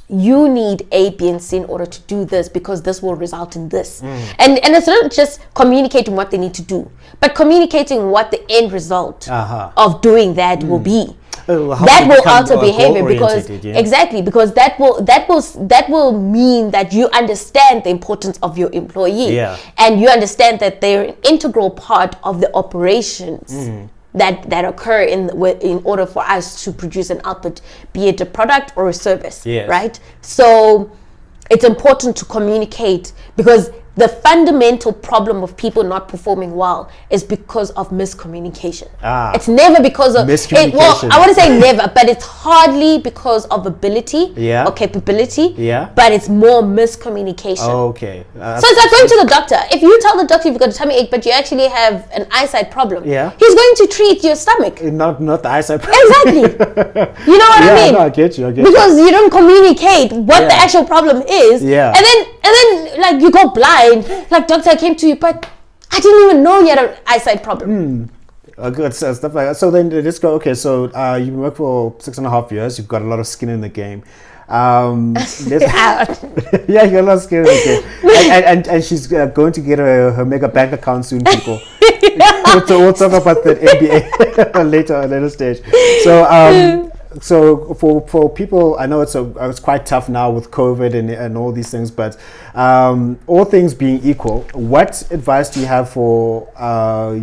you need A, B, and C in order to do this, because this will result in this. And it's not just communicating what they need to do, but communicating what the end result of doing that will be. That will alter behavior, because exactly, because that will mean that you understand the importance of your employee, and you understand that they're an integral part of the operations that occur in order for us to produce an output, be it a product or a service, right? So it's important to communicate, because the fundamental problem of people not performing well is because of miscommunication. It's never because of miscommunication. Well, I wouldn't say never, but it's hardly because of ability or capability. But it's more miscommunication. So it's like going to the doctor. If you tell the doctor you've got a tummy ache, but you actually have an eyesight problem, he's going to treat your stomach. Not the eyesight problem. Exactly. You know what I mean? No, I get you. Because you don't communicate what the actual problem is. And then like you go blind. Like, doctor, I came to you, but I didn't even know you had an eyesight problem. Good stuff like that. So then let's go. Okay, so you've been working for 6.5 years. You've got a lot of skin in the game. You got a lot of skin in the game. And she's going to get her mega bank account soon, people. We'll talk about the MBA later on a stage. So for people, I know it's quite tough now with COVID and all these things, but all things being equal, what advice do you have for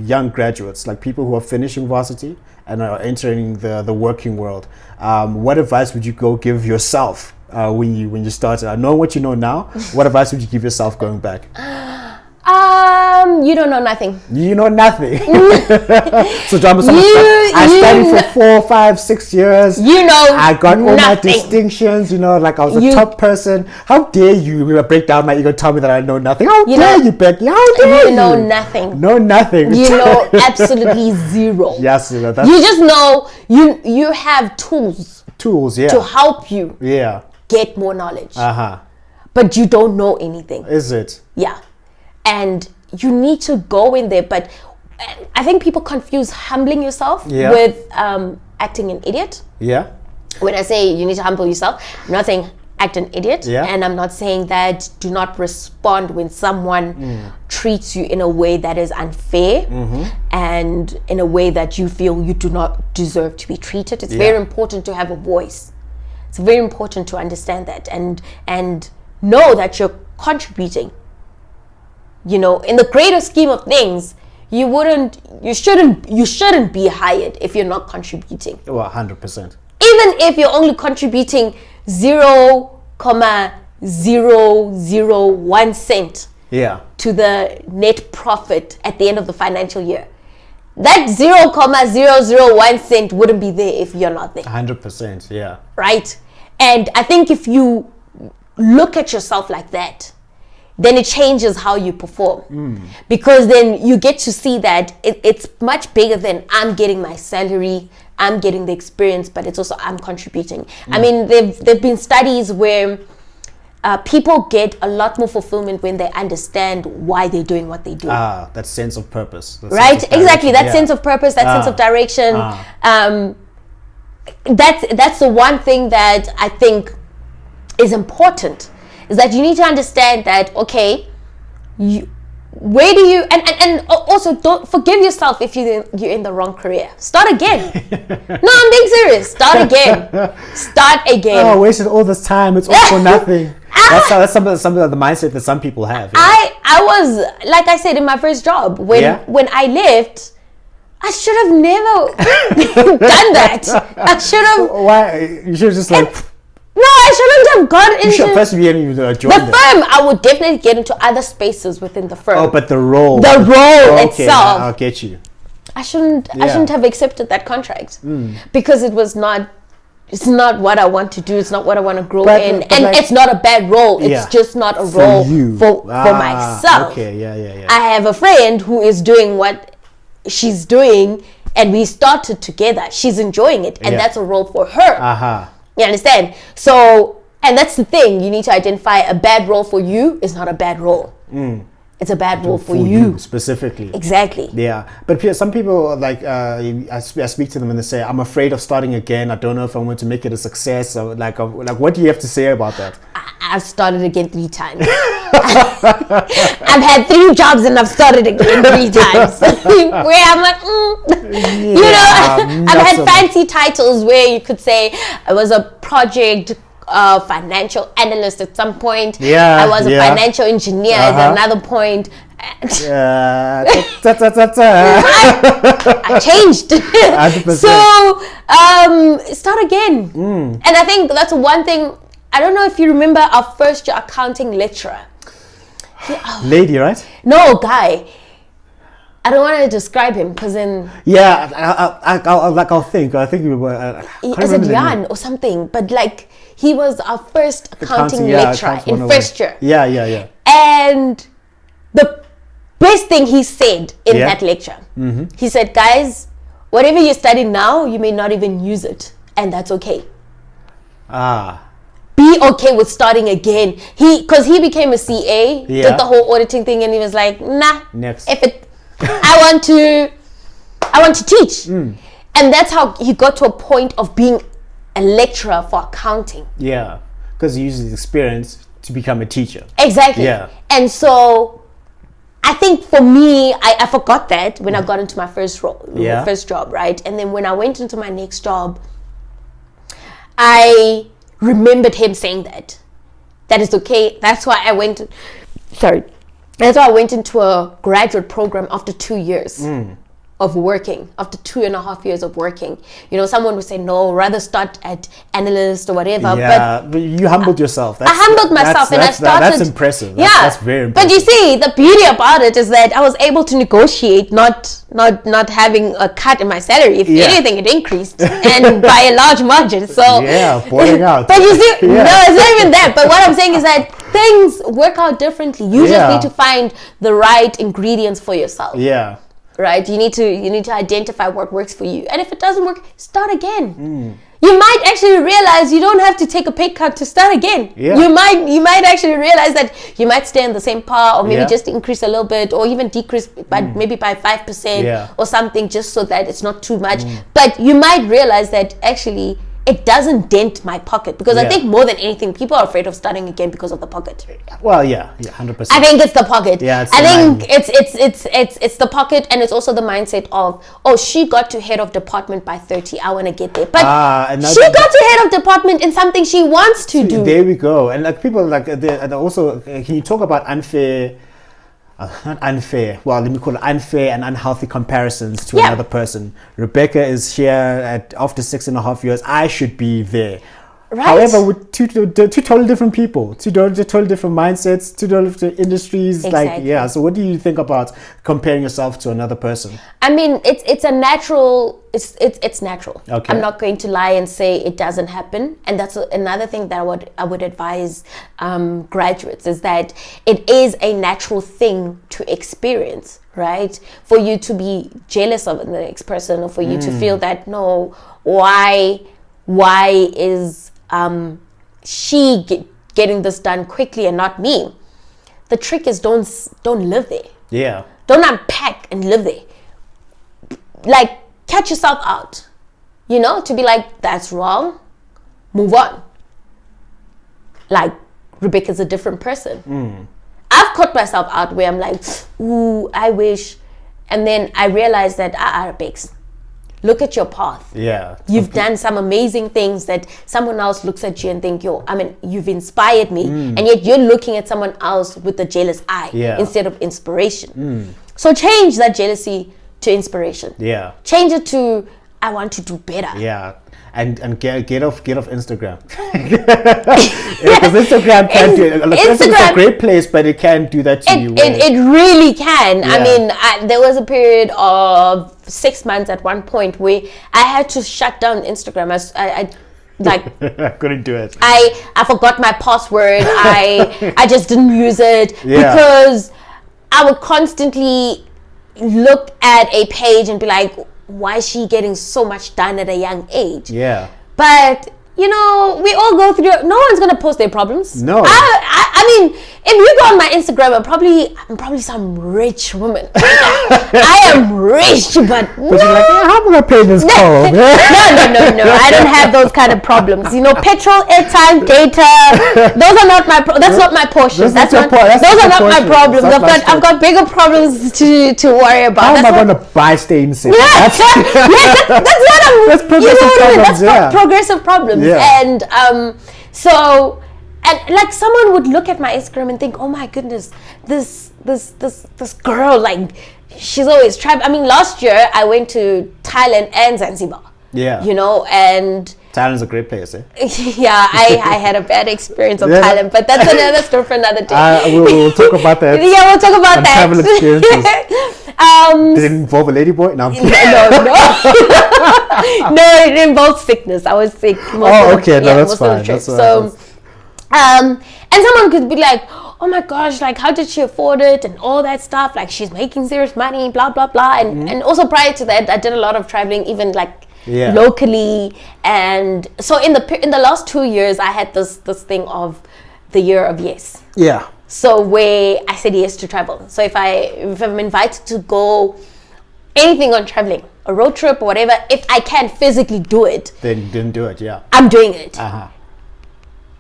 young graduates, like people who are finishing varsity and are entering the working world? What advice would you go give yourself when you started? I know what you know now. What advice would you give yourself going back? You don't know nothing. You know nothing. So I studied for 4, 5, 6 years. You know, I got all nothing. my distinctions. You know, like I was a top person. How dare you break down my ego, tell me that I know nothing? How dare you, Becky? How dare you? You know nothing. Know nothing. You know absolutely zero. Yes, you know, you just know you have tools. To help you. Get more knowledge. But you don't know anything. Is it? Yeah. And you need to go in there, but I think people confuse humbling yourself with acting an idiot. When I say you need to humble yourself, I'm not saying act an idiot, and I'm not saying that do not respond when someone treats you in a way that is unfair and in a way that you feel you do not deserve to be treated. It's very important to have a voice. It's very important to understand that and know that you're contributing. You know, in the greater scheme of things, you shouldn't be hired if you're not contributing. Well, 100%. Even if you're only contributing 0.0 0.001 Yeah. to the net profit at the end of the financial year. That 0.001 wouldn't be there if you're not there. 100%. Yeah. Right? And I think if you look at yourself like that, then it changes how you perform. Because then you get to see that it's much bigger than I'm getting my salary, I'm getting the experience, but it's also I'm contributing. I mean, there've been studies where people get a lot more fulfillment when they understand why they're doing what they do. That sense of purpose. Right? Exactly. That sense of purpose, that sense of direction. That's the one thing that I think is important, is that you need to understand that, okay, where do you, and also don't forgive yourself if you're in the wrong career. Start again. No, I'm being serious. Start again. Start again. Oh, wasted all this time. It's all for nothing. That's some of the mindset that some people have. Yeah. I was, like I said, in my first job, when I left, I should have never done that. I should have. Why? You should have just like. No, I shouldn't have got into. You should first be able to join the firm. I would definitely get into other spaces within the firm. Oh, but the role. The role itself. I'll get you. I shouldn't have accepted that contract because it was not. It's not what I want to do. It's not what I want to grow in, and like, it's not a bad role. It's just not a role for myself. Okay, yeah. I have a friend who is doing what she's doing, and we started together. She's enjoying it, and that's a role for her. You understand? So, and that's the thing. You need to identify a bad role for you is not a bad role. It's a bad role for you specifically. Exactly. Yeah, but some people like I speak to them and they say, "I'm afraid of starting again. I don't know if I'm going to make it a success." Or like what do you have to say about that? I've started again 3 times. I've had 3 jobs and I've started again 3 times. Where I'm like, you know, I've had fancy titles where you could say I was a project financial analyst at some point. I was a financial engineer at another point. I changed. So start again. And I think that's one thing. I don't know if you remember our first year accounting lecturer. Lady, right? No, guy. I don't want to describe him because then. Yeah, I'll think we were. Is it Jan or something? But like he was our first accounting lecturer in first year. Yeah. And the best thing he said in that lecture, he said, "Guys, whatever you're studying now, you may not even use it, and that's okay. Be okay with starting again." Because he became a CA, did the whole auditing thing, and he was like, "Nah, next. I want to teach." And that's how he got to a point of being a lecturer for accounting. Yeah, because he uses his experience to become a teacher. Exactly. Yeah. And so I think for me, I forgot that when I got into my first job, right? And then when I went into my next job, I remembered him saying that is okay. That's why I went into a graduate program after 2 years of working, after 2.5 years of working. You know, someone would say, no, rather start at analyst or whatever. Yeah, but you humbled yourself. I humbled myself and I started. That's impressive. That's very impressive. But you see, the beauty about it is that I was able to negotiate, not having a cut in my salary. If anything, it increased and by a large margin. So boiling out. But you see, no, it's not even that. But what I'm saying is that things work out differently. You just need to find the right ingredients for yourself. Yeah. Right? You need to identify what works for you. And if it doesn't work, start again. You might actually realize you don't have to take a pay cut to start again. Yeah. You might actually realize that you might stay in the same par, or maybe just increase a little bit, or even decrease by maybe by 5% or something, just so that it's not too much. But you might realize that actually it doesn't dent my pocket, because I think more than anything, people are afraid of starting again because of the pocket. Well, 100%. I think it's the pocket. Yeah, I think it's the pocket, and it's also the mindset of, oh, she got to head of department by 30. I want to get there, but she got to head of department in something she wants to do. There we go. And like people like also, can you talk about unfair? Not unfair. Well, let me call it unfair and unhealthy comparisons to another person. Rebecca is here after 6.5 years. I should be there. Right. However, with two totally different people, two totally different mindsets, two totally different industries. Exactly. So what do you think about comparing yourself to another person? I mean, it's a natural. It's natural. Okay. I'm not going to lie and say it doesn't happen. And that's another thing that I would advise graduates, is that it is a natural thing to experience, right? For you to be jealous of the next person, or for you to feel that, no, why is she getting this done quickly and not me? The trick is don't live there. Yeah. Don't unpack and live there. Like, catch yourself out, to be like, that's wrong, move on. Like, Rebecca's a different person. I've caught myself out where I'm like, ooh, I wish. And then I realized that, Rebecca, look at your path. Yeah. You've done some amazing things that someone else looks at you and think, you've inspired me. And yet you're looking at someone else with a jealous eye instead of inspiration. So change that jealousy to inspiration. Yeah. Change it to, I want to do better. Yeah. And get off Instagram. Because Instagram can do it. Instagram's a great place, but it can do that to you. It really can. Yeah. I mean, there was a period of 6 months at one point where I had to shut down Instagram. I couldn't do it. I forgot my password. I just didn't use it because I would constantly look at a page and be like, why is she getting so much done at a young age? Yeah. But we all go through. No one's gonna post their problems. No. I mean, if you go on my Instagram, I'm probably some rich woman. I am rich, but you're like, how am I gonna pay this call? No. I don't have those kind of problems. Petrol, airtime, data. Those are not my. That's not my portion. Those are not my problems. I've got bigger problems to worry about. How am I gonna buy staying safe? That's progressive problems. That's progressive problems. Yeah. And and like someone would look at my Instagram and think, oh my goodness, this girl, like, she's always traveling. I mean, last year I went to Thailand and Zanzibar. Yeah. And Thailand's a great place, eh? Yeah, I had a bad experience of Thailand, but that's another story for another day. We'll talk about that. Yeah, we'll talk about that. Travel experiences. Did it involve a ladyboy? No. No, it involves sickness. I was sick. Okay, that's fine. And someone could be like, oh my gosh, like, how did she afford it and all that stuff? Like, she's making serious money, blah, blah, blah. And also prior to that, I did a lot of traveling, even like locally. And so in the last 2 years, I had this thing of the year of yes. Yeah. So where I said yes to travel. So if I'm invited to go anything on traveling, a road trip or whatever, if I can physically do it, then do it. Yeah. I'm doing it. Uh-huh.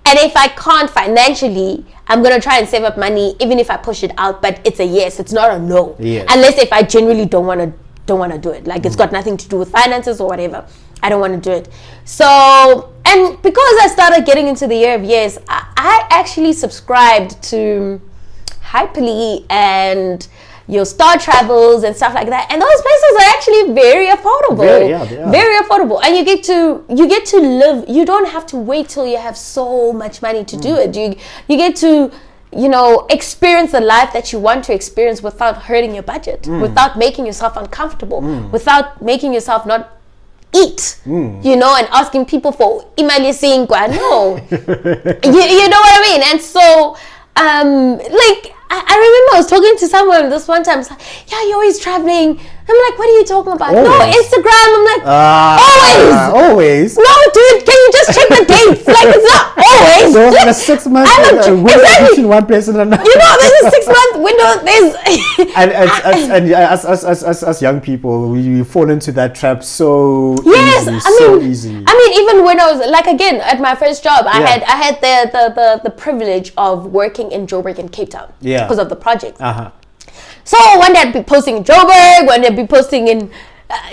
And if I can't financially, I'm gonna try and save up money, even if I push it out. But it's a yes. It's not a no. Yes. Unless if I genuinely don't want to do it. Like, it's got nothing to do with finances or whatever. I don't want to do it. So, and because I started getting into the year of yes, I actually subscribed to Hyperly and your Star Travels and stuff like that, and those places are actually very affordable. Very affordable, and you get to live. You don't have to wait till you have so much money to do it. You get to experience the life that you want to experience without hurting your budget, without making yourself uncomfortable, without making yourself not eat, and asking people for imali singwa. No, you know what I mean. And so, I remember I was talking to someone this one time. It's like, yeah, you're always traveling. I'm like, what are you talking about? Always. No, Instagram. I'm like, always. No, dude, can you just check the dates? Like, it's not always. So in a 6 month window between one place and another. There's a 6 month window. And as young people, we fall into that trap so easily. I mean, even when I was again at my first job, I had the privilege of working in Joburg and Cape Town because of the project. So one day I'd be posting in Joburg, one day I'd be posting in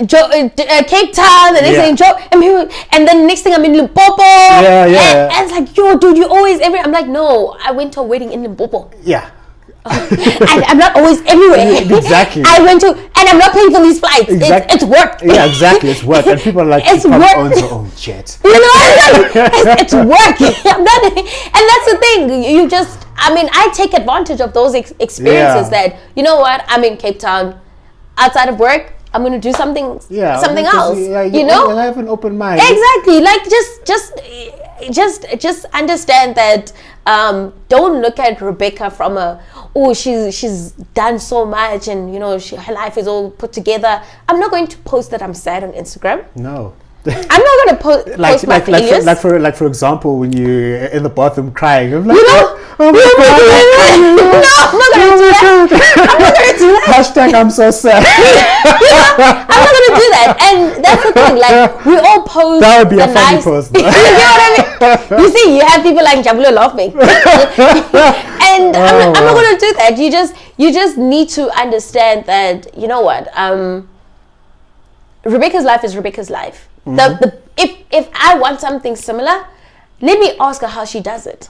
Cape Town, the next thing in Joburg, and then the next thing I'm in Limpopo. And it's like, yo, dude, you always I'm like, no, I went to a wedding in Limpopo. Yeah. I'm not always everywhere. Exactly. I went to, and I'm not paying for these flights. Exactly. It's work. Yeah, exactly. It's work, and people are like, It's "She probably work." owns her own jet. You know, it's work. I'm not, and that's the thing. You just, I mean, I take advantage of those experiences. Yeah. That, you know what, I'm in Cape Town, outside of work, I'm going to do something something else. You know, and I have an open mind. Exactly. Like just understand that. Don't look at Rebecca from she's done so much, and you know her life is all put together. I'm not going to post that I'm sad on Instagram. No. I'm not going to post my failures. Like for example, when you're in the bathroom crying, I'm like, You know? oh my God, No, I'm not going to do that. I'm not going to do that. Hashtag I'm so sad. I'm not going to do that. And that's the thing. Like, we all post. That would be a funny nice post. You know what I mean? You see, you have people like Jabulo laughing. And I'm not going to do that. You just need to understand that, you know what? Rebecca's life is Rebecca's life. If I want something similar, let me ask her how she does it,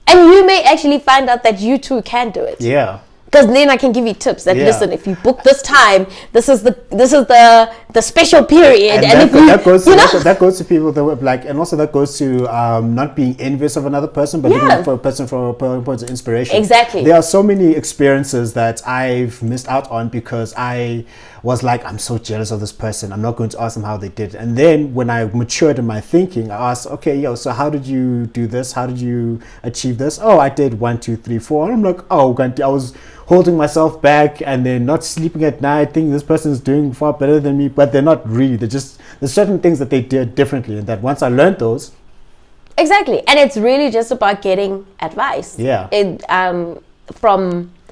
and you may actually find out that you too can do it. Yeah. Because then I can give you tips that listen, if you book this time, this is the special period, and that goes to people that were like, and also that goes to not being envious of another person, but looking for a person for a point of inspiration. Exactly. There are so many experiences that I've missed out on because I was like, I'm so jealous of this person. I'm not going to ask them how they did. And then when I matured in my thinking, I asked, okay, so how did you do this? How did you achieve this? Oh, I did 1, 2, 3, 4. And I'm like, oh, I was holding myself back and then not sleeping at night, thinking this person is doing far better than me, but they're not really. There's certain things that they did differently, and that once I learned those. Exactly. And it's really just about getting advice. Yeah.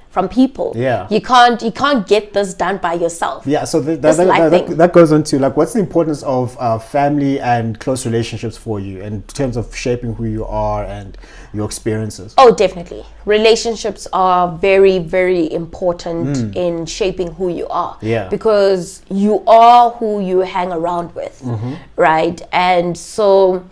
From people. Yeah. You can't get this done by yourself. Yeah, so that goes on to like, what's the importance of family and close relationships for you in terms of shaping who you are and your experiences? Oh, definitely. Relationships are very, very important in shaping who you are. Yeah. Because you are who you hang around with, right? And so,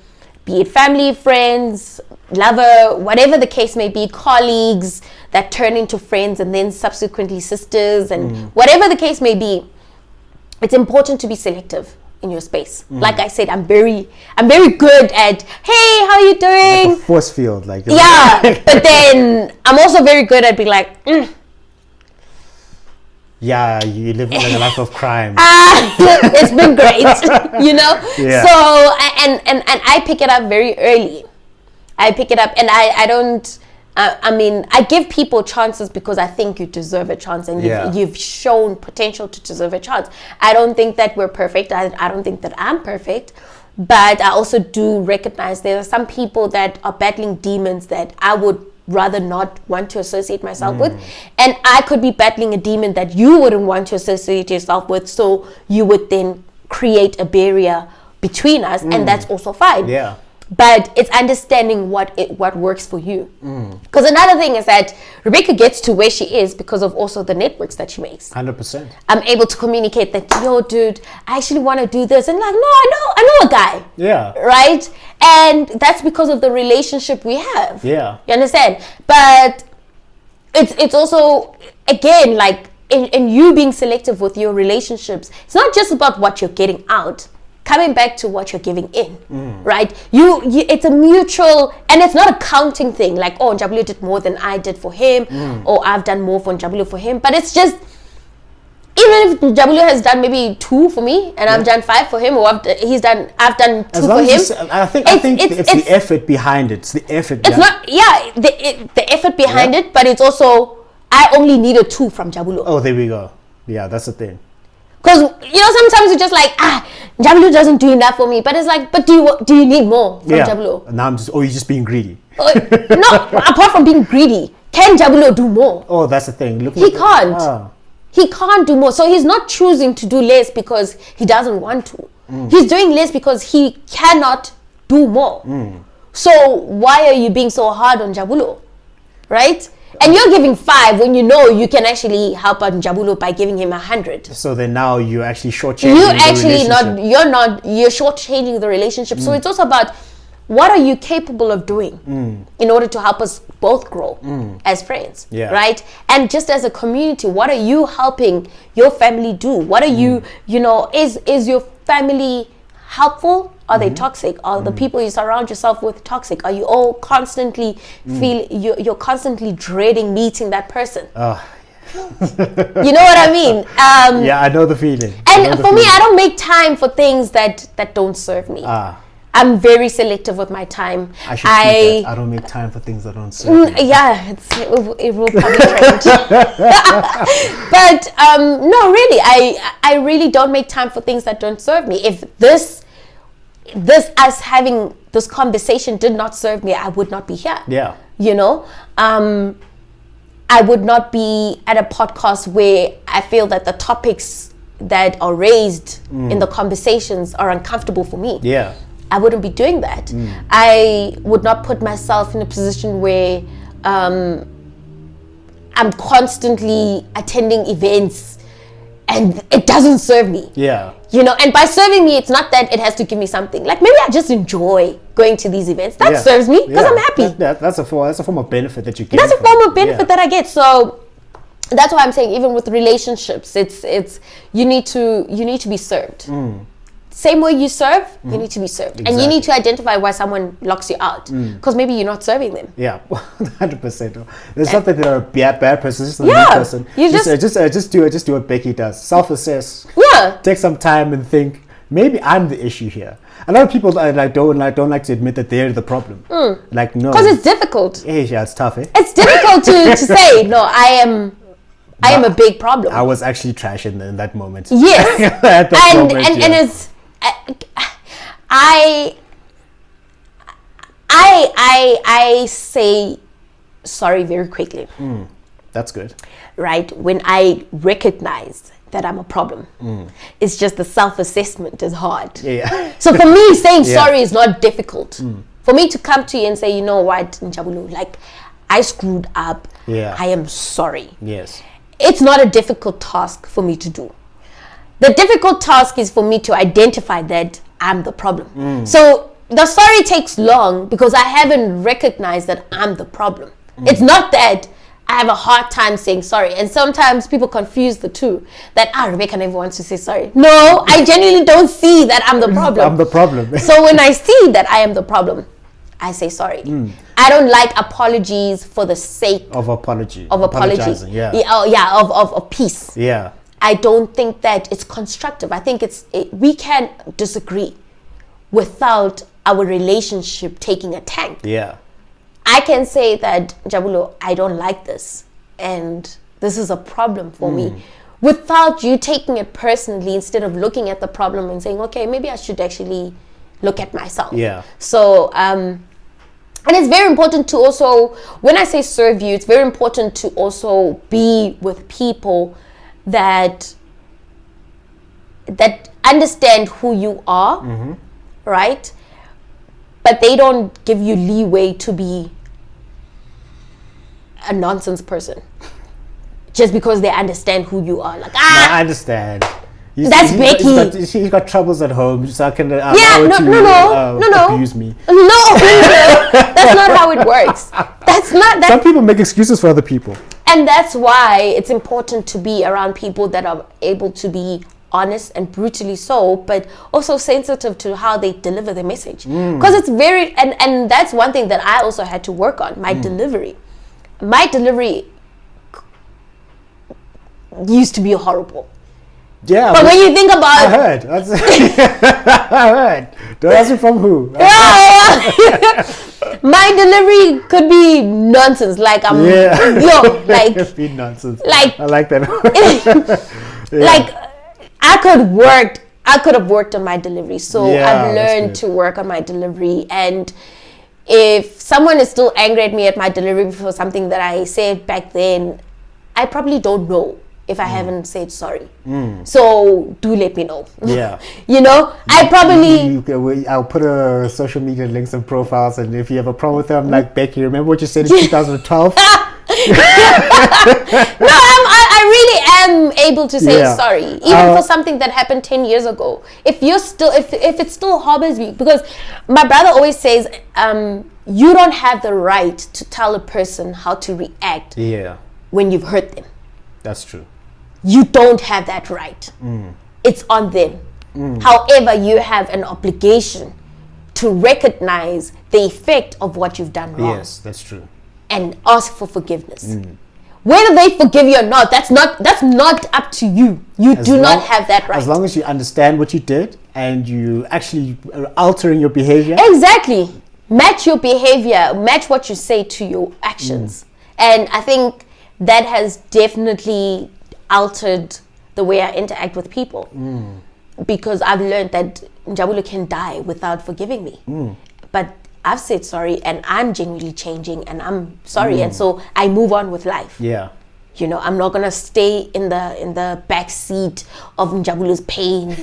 be it family, friends, lover, whatever the case may be, colleagues that turn into friends and then subsequently sisters, and whatever the case may be, it's important to be selective in your space. Like I said, I'm very good at, hey, how you doing? Like a force field, like. Yeah, but then I'm also very good at being like, yeah, you live like a life of crime. it's been great, you know. Yeah. So and I pick it up very early. I pick it up, and I don't. I mean, I give people chances because I think you deserve a chance, and you've shown potential to deserve a chance. I don't think that we're perfect. I don't think that I'm perfect, but I also do recognize there are some people that are battling demons that I would rather not want to associate myself with, and I could be battling a demon that you wouldn't want to associate yourself with, so you would then create a barrier between us, and that's also fine. Yeah. But it's understanding what works for you. Because another thing is that Rebecca gets to where she is because of also the networks that she makes. 100%. I'm able to communicate that, yo, dude, I actually want to do this. And like, no, I know a guy. Yeah. Right? And that's because of the relationship we have. Yeah. You understand? But it's also, again, like in you being selective with your relationships, it's not just about what you're getting out. Coming back to what you're giving in, right? You it's a mutual, and it's not a counting thing. Like, oh, Njabulo did more than I did for him, or I've done more for Njabulo for him. But it's just, even if Njabulo has done maybe 2 for me, and I've done 5 for him, or I've done 2 for him. I think it's the effort behind it. It's the effort. It's not, the effort behind it, but it's also, I only needed 2 from Njabulo. Oh, there we go. Yeah, that's the thing. Because, you know, sometimes you're just like, Njabulo doesn't do enough for me. But it's like, but do you need more from Njabulo? Now you're just being greedy. No, apart from being greedy, can Njabulo do more? Oh, that's the thing. He can't. He can't do more. So he's not choosing to do less because he doesn't want to. He's doing less because he cannot do more. So why are you being so hard on Njabulo? Right? And you're giving 5 when you know you can actually help out Njabulo by giving him 100. So then now you're actually shortchanging the relationship. You're shortchanging the relationship. So it's also about what are you capable of doing in order to help us both grow as friends, right? And just as a community, what are you helping your family do? What are you, is your family helpful? Are they toxic? Are the people you surround yourself with toxic? Are you all constantly you're constantly dreading meeting that person? You know what I mean? Yeah, I know the feeling. And for me, I don't make time for things that don't serve me. I'm very selective with my time. I should say that. I don't make time for things that don't serve me. Yeah, it will probably change. But no, really, I really don't make time for things that don't serve me. If this us having this conversation did not serve me, I would not be here. Yeah. I would not be at a podcast where I feel that the topics that are raised in the conversations are uncomfortable for me. Yeah. I wouldn't be doing that. I would not put myself in a position where I'm constantly attending events and it doesn't serve me. Yeah. And by serving me, it's not that it has to give me something. Like maybe I just enjoy going to these events. That serves me because I'm happy. That's a form of benefit that you get. That's a form of benefit that I get. So that's why I'm saying even with relationships, it's you need to be served. Same way you serve, you need to be served. Exactly. And you need to identify why someone locks you out. Because maybe you're not serving them. Yeah, 100%. There's not that they're a bad person, just a good person. You just do what Becky does. Self-assess. Yeah. Take some time and think, maybe I'm the issue here. A lot of people don't like to admit that they're the problem. Like, no. Because it's difficult. Yeah, it's tough, eh? It's difficult to say, no, I am a big problem. I was actually trash in that moment. Yes. At that moment, and it's I say sorry very quickly. That's good. Right? When I recognize that I'm a problem. It's just the self-assessment is hard. Yeah. So for me, saying sorry is not difficult. For me to come to you and say, you know what, Njabulu, like I screwed up. Yeah. I am sorry. Yes. It's not a difficult task for me to do. The difficult task is for me to identify that I'm the problem. So the sorry takes long because I haven't recognized that I'm the problem. It's not that I have a hard time saying sorry. And sometimes people confuse the two. That, Rebecca never wants to say sorry. No, I genuinely don't see that I'm the problem. I'm the problem. So when I see that I am the problem, I say sorry. I don't like apologies for the sake of apology. Of apology. Of peace. Yeah. I don't think that it's constructive. I think we can disagree without our relationship taking a tank. Yeah. I can say that, Jabulo, I don't like this and this is a problem for me, without you taking it personally, instead of looking at the problem and saying, okay, maybe I should actually look at myself. Yeah. So and it's very important to also, when I say serve you, it's very important to also be with people that understand who you are, right? But they don't give you leeway to be a nonsense person just because they understand who you are. Like, No, I understand. That's Becky. He's got troubles at home, so I can no, abuse me. No, that's not how it works. Some people make excuses for other people. And that's why it's important to be around people that are able to be honest and brutally so, but also sensitive to how they deliver the message. Because it's very, and that's one thing that I also had to work on, my delivery. My delivery used to be horrible. Yeah. But when you think about I heard. I heard. Don't ask me from who. My delivery could be nonsense. Like Could be nonsense. Like, I like that. Like I could have worked on my delivery. So I've learned to work on my delivery. And if someone is still angry at me at my delivery for something that I said back then, I probably don't know if I haven't said sorry. So do let me know. Yeah. I'll put a social media links and profiles, and if you have a problem with them, like Becky, remember what you said in 2012? No, I really am able to say Yeah. sorry, even for something that happened 10 years ago. If it still harbors me, because my brother always says, you don't have the right to tell a person how to react when you've hurt them. That's true. You don't have that right. It's on them. However, you have an obligation to recognize the effect of what you've done wrong. Yes, that's true. And ask for forgiveness. Whether they forgive you or not, that's not up to you. You do not have that right. As long as you understand what you did and you actually are altering your behavior. Exactly. Match your behavior, match what you say to your actions. And I think that has definitely altered the way I interact with people. Because I've learned that Njabulu can die without forgiving me. But I've said sorry, and I'm genuinely changing, and I'm sorry, and so I move on with life. Yeah. You know, I'm not gonna stay in the back seat of Njabulu's pain.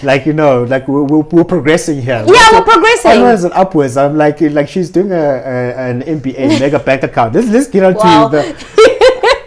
Like, you know, like we're progressing here. Yeah, we're progressing. Onwards and upwards. I'm like she's doing an MBA mega bank account. Let's get on to the.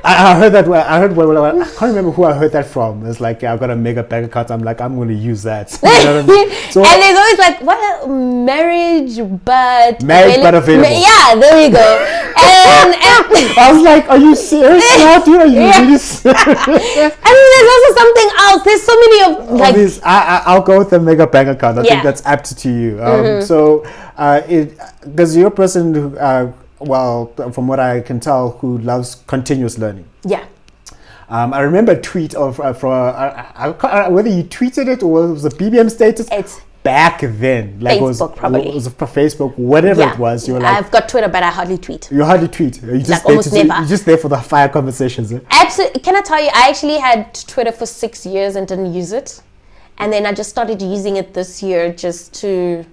I heard that. I can't remember who I heard that from. It's like, I've got a mega bank account. I'm like, I'm going to use that. You know what I mean? So, and there's always like, what marriage but available. Yeah, there you go. And I was like, are you serious now, dude? Are you really serious? And there's also something else. There's so many of like. I'll go with the mega bank account. I think that's apt to you. So, because you're a person who. Well, from what I can tell, who loves continuous learning. Yeah. I remember a tweet of whether you tweeted it or it was a BBM status. It's back then, like Facebook, probably. It was for Facebook, whatever it was. You were like, I've got Twitter, but I hardly tweet. You hardly tweet. You just like almost never. You're just there for the fire conversations. Eh? Absolutely. Can I tell you? I actually had Twitter for 6 years and didn't use it, and then I just started using it this year just to.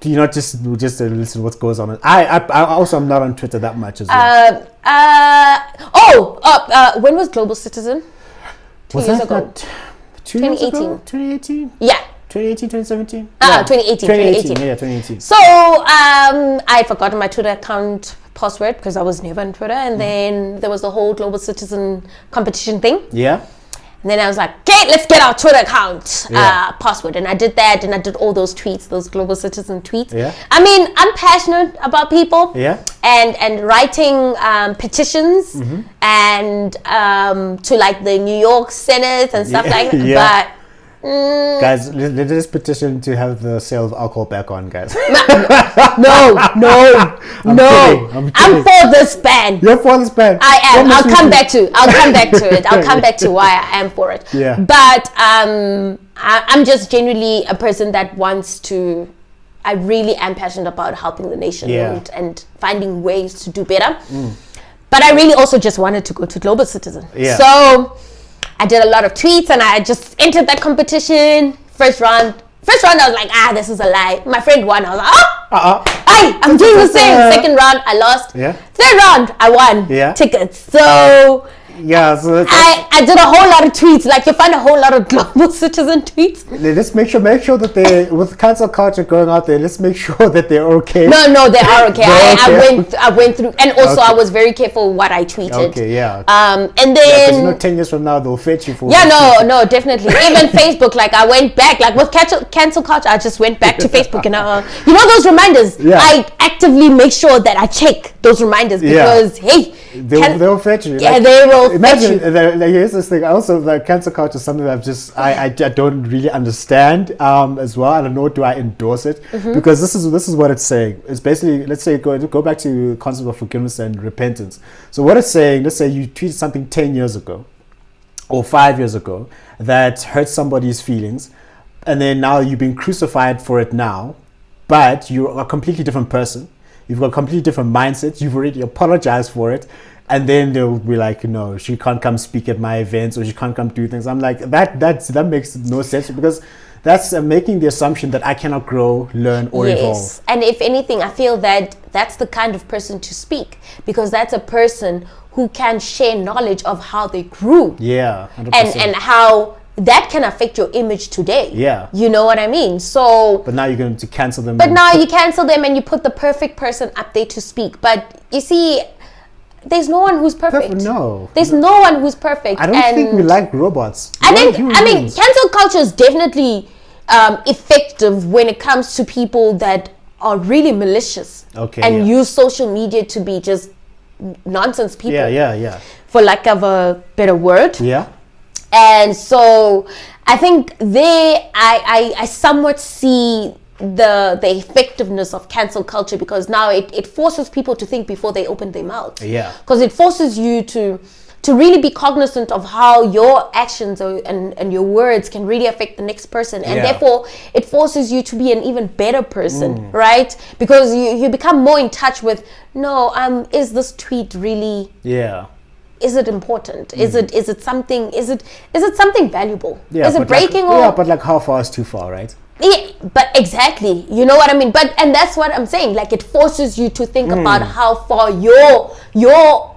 Do you not just listen to what goes on? I also am not on Twitter that much as well. When was Global Citizen? 2 years ago. 2018. 2018? Yeah. 2018, 2017? 2018. Yeah, 2018. So I forgot my Twitter account password because I was never on Twitter, and then there was the whole Global Citizen competition thing. Yeah. And then I was like, okay, let's get our Twitter account password. And I did that, and I did all those tweets, those Global Citizen tweets. Yeah. I mean, I'm passionate about people. Yeah. And writing petitions and to like the New York Senate and stuff like that. Yeah. But guys, let's petition to have the sale of alcohol back on, guys. No. I'm for this ban. You're for this ban. I am. I'll come back to it. I'll come back to why I am for it. Yeah. But I'm just genuinely a person that wants to. I really am passionate about helping the nation and finding ways to do better. But I really also just wanted to go to Global Citizen. Yeah. So I did a lot of tweets and I just entered that competition. First round, I was like, this is a lie. My friend won. I was like, I'm doing the same. Second round, I lost. Yeah. Third round, I won tickets. So yeah, so I did a whole lot of tweets. Like, you'll find a whole lot of Global Citizen tweets. Let's make sure that they, with cancel culture going out there, let's make sure that they're okay. No, they are okay. I went through, and also I was very careful what I tweeted. Okay, yeah. And then 10 years from now they'll fetch you for. Yeah, no, definitely. Even Facebook, like I went back, like with cancel culture, I just went back to Facebook and you know those reminders. Yeah. I actively make sure that I check those reminders because hey. They'll fetch you. Yeah, they will. Imagine, here's this thing. Also, like cancel culture is something that I don't really understand as well. And nor do I endorse it because this is what it's saying. It's basically, let's say go back to the concept of forgiveness and repentance. So what it's saying, let's say you tweeted something 10 years ago or 5 years ago that hurt somebody's feelings, and then now you've been crucified for it now, but you're a completely different person. You've got a completely different mindset. You've already apologized for it. And then they'll be like, no, she can't come speak at my events or she can't come do things. I'm like, that makes no sense because that's making the assumption that I cannot grow, learn, or evolve. And if anything, I feel that that's the kind of person to speak because that's a person who can share knowledge of how they grew. Yeah, 100%. And how that can affect your image today. Yeah. You know what I mean? So. But now you're going to cancel them. But now you cancel them and you put the perfect person up there to speak. But you see, there's no one who's perfect. No. There's no one who's perfect. I don't think we like robots. I mean, cancel culture is definitely effective when it comes to people that are really malicious and use social media to be just nonsense people. Yeah. For lack of a better word. Yeah. And so I think I somewhat see the effectiveness of cancel culture, because now it forces people to think before they open their mouths. Yeah. Because it forces you to really be cognizant of how your actions and your words can really affect the next person, and therefore it forces you to be an even better person, right? Because you become more in touch with, is this tweet really is it important? Is it something valuable? Is it breaking or but like how far is too far, right? Yeah, but exactly, you know what I mean. And that's what I'm saying. Like, it forces you to think about how far your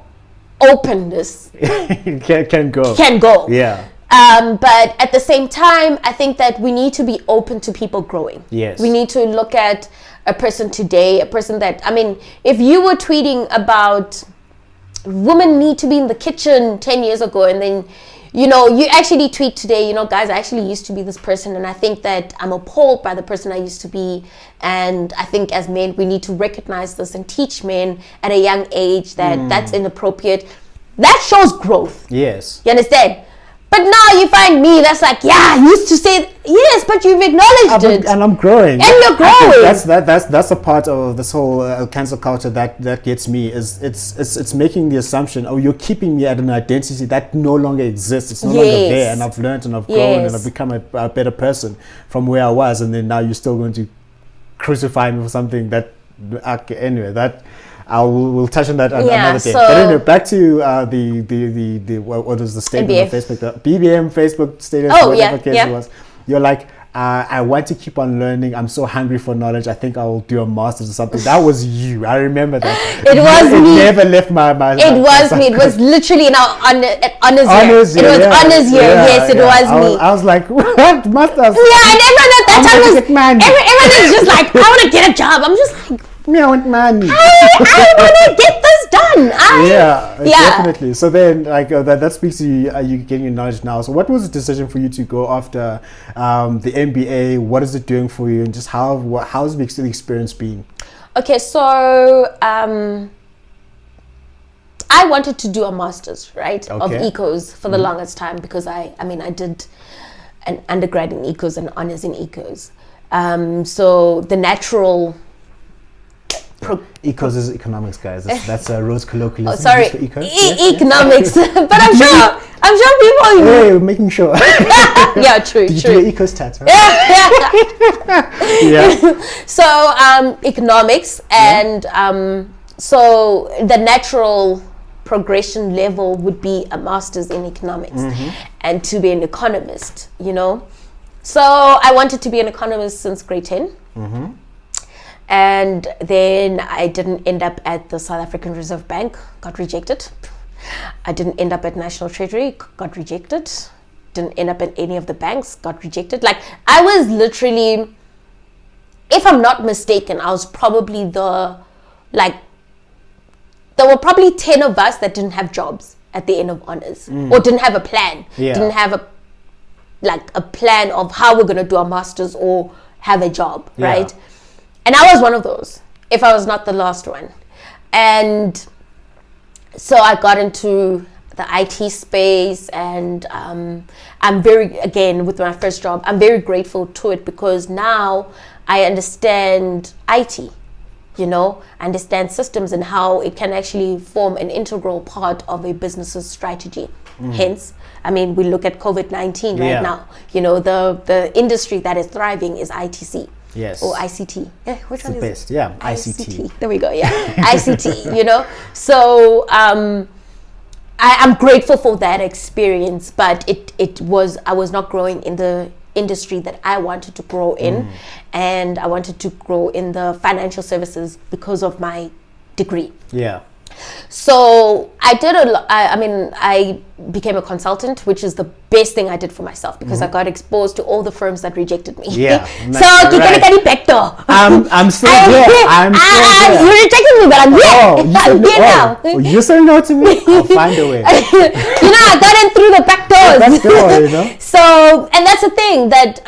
openness can go. Yeah. But at the same time, I think that we need to be open to people growing. Yes. We need to look at a person today, a person that, I mean, if you were tweeting about women need to be in the kitchen 10 years ago, and then you actually tweet today, guys, I actually used to be this person, and I think that I'm appalled by the person I used to be. And I think as men, we need to recognize this and teach men at a young age that that's inappropriate. That shows growth. Yes. You understand? But now you find me that's like, I used to say yes, but you've acknowledged it, and I'm growing. And you're growing. That's a part of this whole cancel culture that gets me. Is it's making the assumption, you're keeping me at an identity that no longer exists. It's no longer there, and I've learned and I've grown and I've become a better person from where I was, and then now you're still going to crucify me for something that. Anyway, that. We'll touch on that another day. But anyway, back to the what was the statement on Facebook? The BBM Facebook status. It was. You're like, I want to keep on learning. I'm so hungry for knowledge. I think I will do a master's or something. That was you. I remember that. It was me. It never left my mind. It was me. It was literally in our honors year. It was honors year. Yes, it was me. I was like, what master's? Yeah, and everyone at that time was. Everyone is just like, I want to get a job. I'm just like. I want money. I want to get this done. Definitely. So then, like that speaks to you getting your knowledge now. So, what was the decision for you to go after the MBA? What is it doing for you, and just how's the experience been? Okay, so I wanted to do a master's, right, of ecos for the longest time, because I did an undergrad in ecos and honors in ecos. So the natural. Ecos is economics, guys. That's a Rhodes colloquialism. Oh, sorry, for ecos. Economics. But I'm sure people. Hey, making sure. Yeah, true. Did you do your ecos tat? Right? Yeah. So economics, and so the natural progression level would be a master's in economics, and to be an economist. So I wanted to be an economist since grade 10. And then I didn't end up at the South African Reserve Bank, got rejected. I didn't end up at National Treasury, got rejected. Didn't end up at any of the banks, got rejected. Like, I was literally, if I'm not mistaken, I was probably there were probably 10 of us that didn't have jobs at the end of honors, or didn't have a plan, didn't have a plan of how we're going to do our masters or have a job, right? And I was one of those, if I was not the last one. And so I got into the IT space, and I'm very, again, with my first job, I'm very grateful to it, because now I understand IT, I understand systems and how it can actually form an integral part of a business's strategy. Hence, we look at COVID-19 right now, the industry that is thriving is ITC. Yes. Or ICT. Yeah, which one is best? it? Yeah, ICT. There we go. Yeah, ICT. So I'm grateful for that experience, but I was not growing in the industry that I wanted to grow in, and I wanted to grow in the financial services because of my degree. Yeah. So I did I became a consultant, which is the best thing I did for myself, because I got exposed to all the firms that rejected me. Yeah. So right. Back door. I'm still there. I'm still there. You rejected me, but I'm here. I'm here now. Oh, you say no to me? I'll find a way. I got in through the back doors. The back door, So, and that's the thing that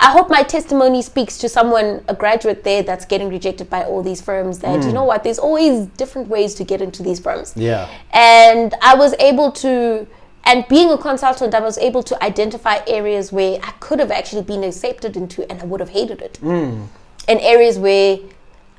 I hope my testimony speaks to someone, a graduate there that's getting rejected by all these firms, that you know what, there's always different ways to get into these firms. Yeah. And I was able to, and being a consultant, I was able to identify areas where I could have actually been accepted into and I would have hated it. And areas where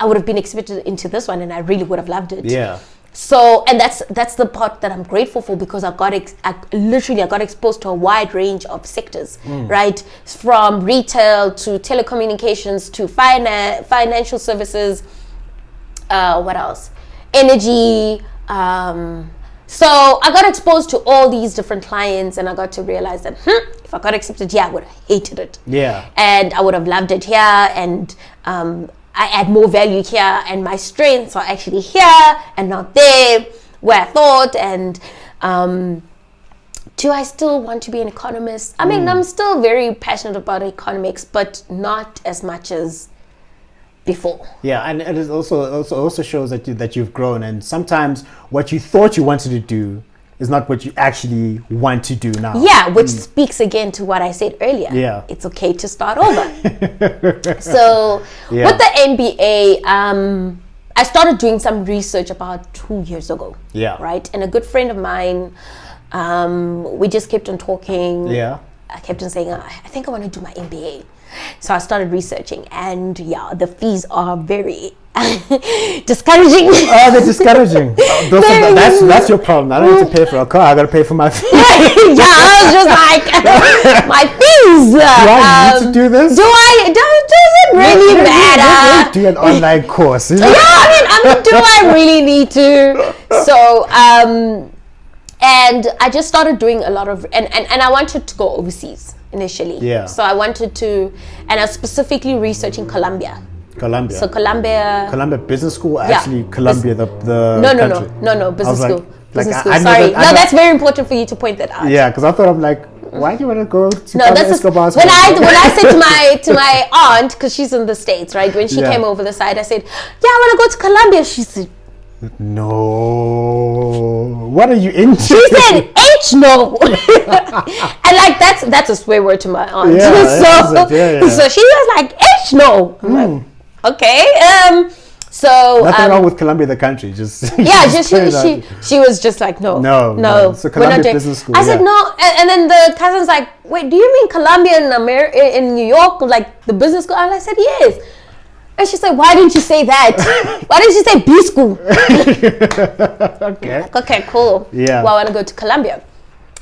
I would have been accepted into this one and I really would have loved it. Yeah. So, and that's the part that I'm grateful for, because I got exposed to a wide range of sectors, right? From retail to telecommunications to financial services, what else? Energy. So I got exposed to all these different clients, and I got to realize that if I got accepted here, I would have hated it. Yeah. And I would have loved it here, and I add more value here, and my strengths are actually here and not there where I thought. And do I still want to be an economist? I mean, I'm still very passionate about economics, but not as much as before. Yeah, and it also shows that you've grown, and sometimes what you thought you wanted to do is not what you actually want to do now. Yeah, which speaks again to what I said earlier. Yeah. It's okay to start over. So with the MBA, I started doing some research about 2 years ago. Yeah. Right? And a good friend of mine, we just kept on talking. Yeah. I kept on saying, I think I want to do my MBA. So I started researching, and the fees are very discouraging. Oh, they're discouraging. That's your problem. I don't need to pay for a car. I gotta pay for my fees. I was just like, my fees. Do I need to do this? Does it really matter? Do an online course. Yeah, I mean, do I really need to? So, and I just started doing a lot of, and I wanted to go overseas initially. Yeah. So I wanted to, and I was specifically researching Colombia. Colombia. So Colombia Business School, actually Colombia, the country. No, business school. Business school. I Sorry. know that's very important for you to point that out. Yeah, because I thought, I'm like, why do you want to go to Escobar's when I said to my aunt, because she's in the States, right? When she came over the side, I said, yeah, I want to go to Colombia. She said, no. What are you into? She said, H no. And like that's a swear word to my aunt. Yeah, so she was like, H no. I'm like, okay. So nothing wrong with Colombia, the country. Just she was just like, no. So Colombia Business School. I said no, and then the cousin's like, wait, do you mean Colombia in New York, like the business school? And I said yes. And she said, why didn't you say that? Why didn't you say B school? Okay. Okay, cool. Yeah. Well, I want to go to Colombia.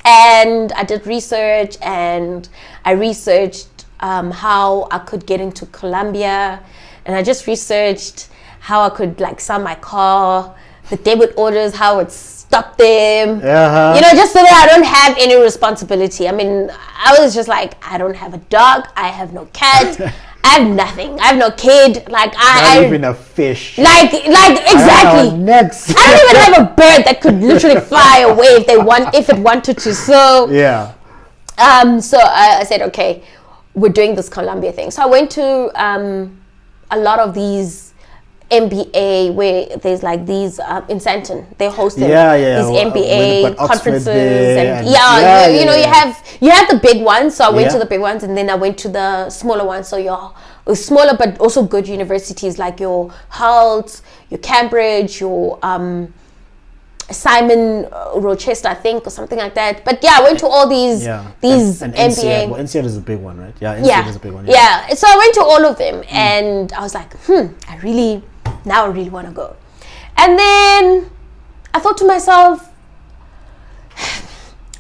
And I did research, and I researched how I could get into Colombia. And I just researched how I could like sell my car, the debit orders, how I would stop them. Just so that I don't have any responsibility. I mean, I was just like, I don't have a dog. I have no cat. I have nothing. I have no kid. Like not even a fish. Like exactly. Next. I don't even have a bird that could literally fly away if it wanted to. So yeah. So I said, okay, we're doing this Colombia thing. So I went to a lot of these MBA where there's like these in Santon. They host these MBA conferences and you have the big ones. So I went to the big ones, and then I went to the smaller ones. So your smaller but also good universities like your Hull, your Cambridge, your Simon Rochester, I think, or something like that. But yeah, I went to all these and MBA. NCR, well, NCR is a big one, right? Yeah, NCR is a big one. Yeah. So I went to all of them, and I was like, I really want to go. And then I thought to myself,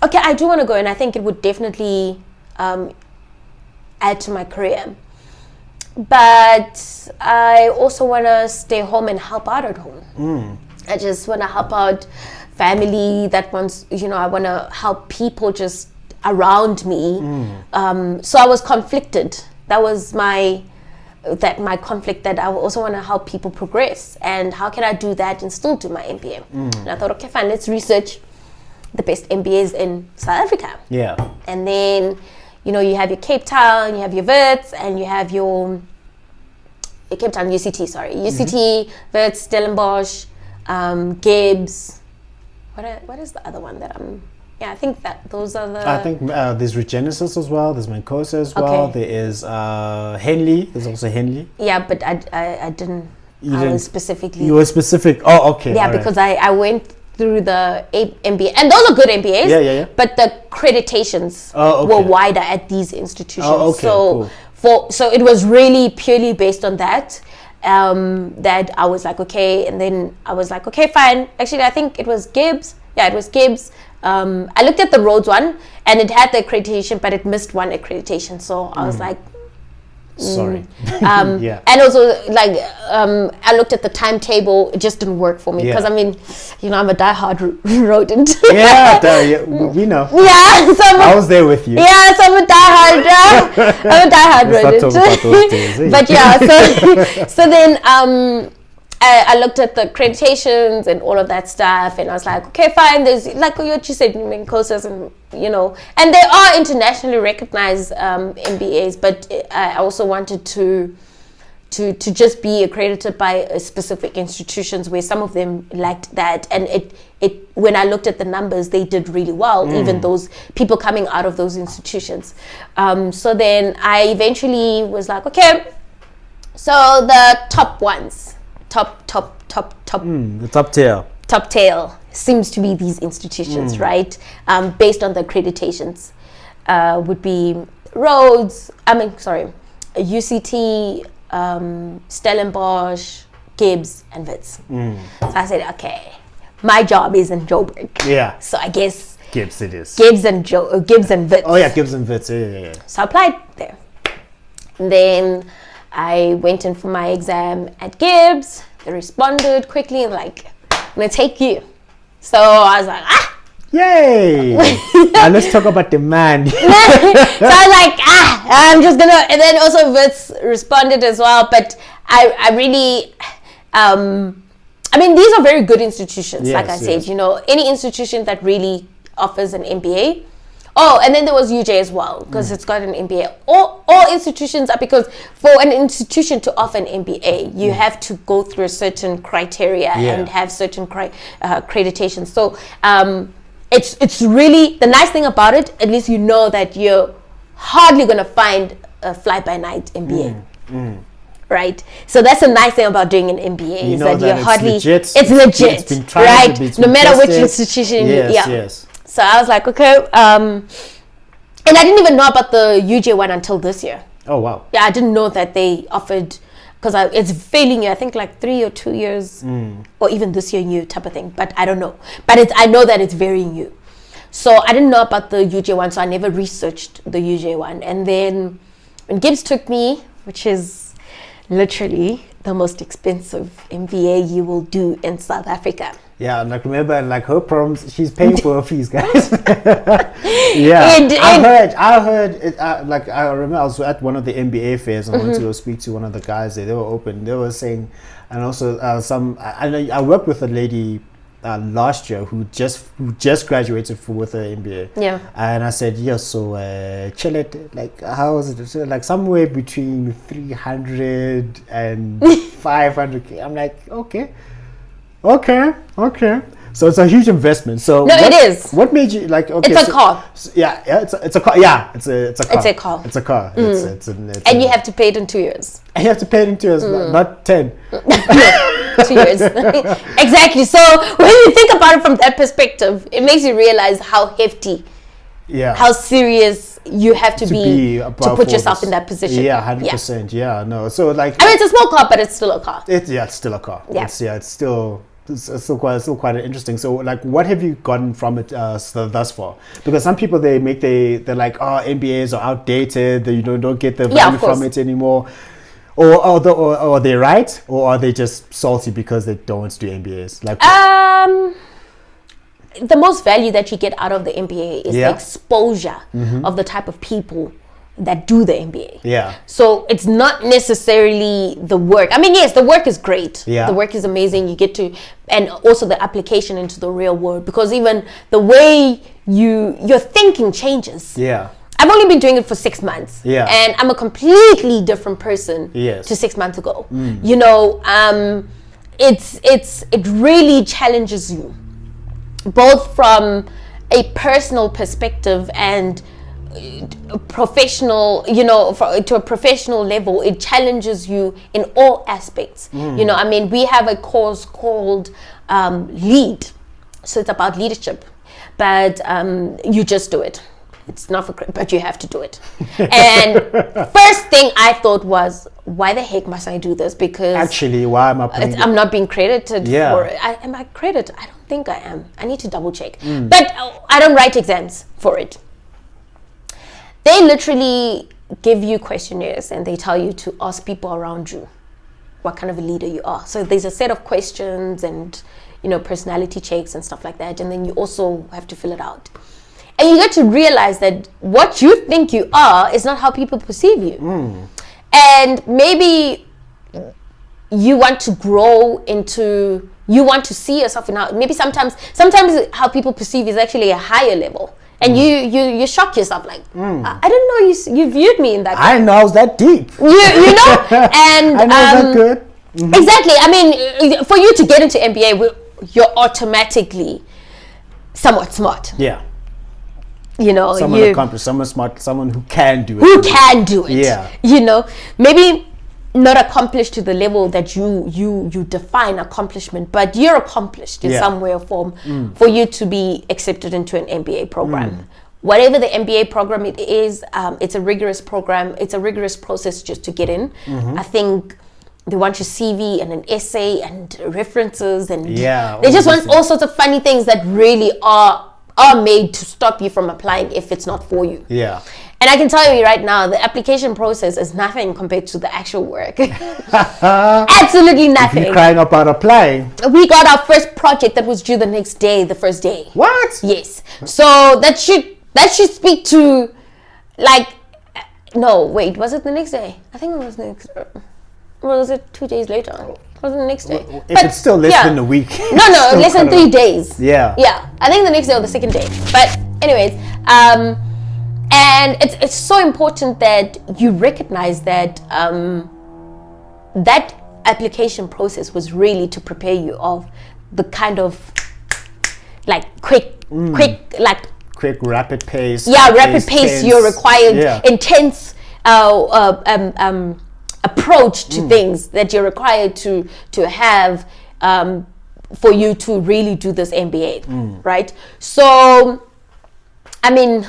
okay, I do want to go, and I think it would definitely add to my career. But I also want to stay home and help out at home. I just want to help out family that wants, I want to help people just around me. So I was conflicted. That was my that my conflict, that I also want to help people progress, and how can I do that and still do my MBA? And I thought, okay, fine, let's research the best MBAs in South Africa. Yeah. And then, you know, you have your Cape Town, you have your Wits, and you have your Cape Town UCT, UCT, Wits, Stellenbosch, Gibbs. What is the other one that I'm? Yeah, I think that those are the. I think there's Regenesis as well. There's Mancosa as well. Okay. There is Henley. There's also Henley. Yeah, but I didn't. Was specifically. You were specific. Oh, okay. Yeah, because I went through the MBA, and those are good MBAs. Yeah. But the accreditations were wider at these institutions. Oh, okay. So cool. So it was really purely based on that. That I was like, okay, and then I was like, okay, fine. Actually, I think it was Gibbs. Yeah, it was Gibbs. I looked at the Rhodes one, and it had the accreditation, but it missed one accreditation. So I was like, sorry. Yeah. And also, like, I looked at the timetable; it just didn't work for me because I mean, you know, I'm a diehard rodent. Yeah, we know. Yeah, so I was there with you. Yeah, so I'm a diehard rodent. But yeah, so then I looked at the accreditations and all of that stuff, and I was like, okay, fine. There's like what you said, courses, and you know, and they are internationally recognized MBAs. But I also wanted to just be accredited by specific institutions where some of them lacked that, and it when I looked at the numbers, they did really well, even those people coming out of those institutions. So then I eventually was like, okay, so the top ones. The top tail seems to be these institutions, right? Based on the accreditations, would be Rhodes. UCT, Stellenbosch, Gibbs, and Wits. So I said, okay, my job is in Joburg. Yeah. So I guess Gibbs it is. Gibbs and Wits. Oh yeah, Gibbs and Wits. Yeah. So I applied there. And then I went in for my exam at Gibbs. They responded quickly and like, I'm gonna take you. So I was like, yay! Now let's talk about demand. So I was like, I'm just gonna. And then also Wits responded as well. But I really, I mean, these are very good institutions. Yes, like I said, you know, any institution that really offers an MBA. Oh, and then there was UJ as well, because it's got an MBA. All institutions are, because for an institution to offer an MBA, you have to go through a certain criteria and have certain accreditations. So it's really, the nice thing about it, at least you know that you're hardly going to find a fly-by-night MBA. Right, so that's the nice thing about doing an MBA, is that you're hardly legit. It's legit, it's been tried, right? it's no been matter tested. which institution. Yes. So I was like, okay, and I didn't even know about the UJ one until this year. Oh wow. Yeah, I didn't know that they offered, because it's failing year, I think like 3 or 2 years, or even this year new type of thing. But I don't know. But I know that it's very new. So I didn't know about the UJ one, so I never researched the UJ one. And then when Gibbs took me, which is literally the most expensive MBA you will do in South Africa. Yeah, like remember, like her problems, she's paying for her fees, guys. Yeah, I heard it. Like I remember, I was at one of the MBA fairs and I went to go speak to one of the guys there. They were open. They were saying, and also I worked with a lady last year who just graduated with her MBA. Yeah. And I said, yeah, so chill it. Like, how is it? So, like somewhere between 300 and 500K. I'm like, okay. So it's a huge investment. So no, it is. What made you like? Okay, it's a car. Yeah, it's a car. Yeah, it's a car. It's a car. It's a car. And you have to pay it in 2 years. And you have to pay it in 2 years, not 10. 2 years. Exactly. So when you think about it from that perspective, it makes you realize how hefty, how serious you have to be to put yourself in that position. Yeah, 100%. Yeah, no. So like, I mean, it's a small car, but it's still a car. It's still a car. Yeah. It's still quite interesting. So like, what have you gotten from it thus far? Because some people they're like, oh, MBAs are outdated. You don't get the value from it anymore. Or are they right, or are they just salty because they don't want to do MBAs? Like, the most value that you get out of the MBA is the exposure of the type of people that do the MBA. Yeah. So it's not necessarily the work. I mean, yes, the work is great. Yeah. The work is amazing. You get to, and also the application into the real world, because even the way your thinking changes. Yeah. I've only been doing it for 6 months. Yeah. And I'm a completely different person Yes. to 6 months ago. You know, it really challenges you, both from a personal perspective and a professional, you know, to a professional level. It challenges you in all aspects. You know, I mean, we have a course called Lead, so it's about leadership, but you just do it. It's not for, but you have to do it. And first thing I thought was, why the heck must I do this? Because actually, why am I putting I'm not being credited for it. Am I credited? I don't think I am. I need to double check. But I don't write exams for it. They literally give you questionnaires and they tell you to ask people around you what kind of a leader you are. So there's a set of questions and, you know, personality checks and stuff like that. And then you also have to fill it out. And you get to realize that what you think you are is not how people perceive you. And maybe you want to grow into, you want to see yourself in how, maybe sometimes how people perceive is actually a higher level. And you shock yourself like, I didn't know you viewed me in that. I didn't know I was that deep. You know? And I know that good. Exactly. I mean, for you to get into MBA, you're automatically somewhat smart. Yeah. You know, someone accomplished, someone smart, someone who can do it. Who can do it. Yeah. You know, maybe not accomplished to the level that you define accomplishment, but you're accomplished in some way or form for you to be accepted into an MBA program. Whatever the MBA program it is, it's a rigorous program. It's a rigorous process just to get in. I think they want your CV and an essay and references, and they just want all sorts of funny things that really are made to stop you from applying if it's not for you. Yeah. And I can tell you right now, the application process is nothing compared to the actual work. Absolutely nothing. You're crying about applying. We got our first project that was due the next day, the first day. What? Yes. So that should speak to, like, no, wait, was it the next day? I think it was next. Was it 2 days later? Was it the next day? If it's still less than a week. No, less than 3 days. Yeah. Yeah. I think the next day or the second day. But anyways, and it's so important that you recognize that that application process was really to prepare you of the kind of like quick, rapid pace. Yeah, rapid pace. You're required intense approach to things that you're required to have for you to really do this MBA, right? So, I mean,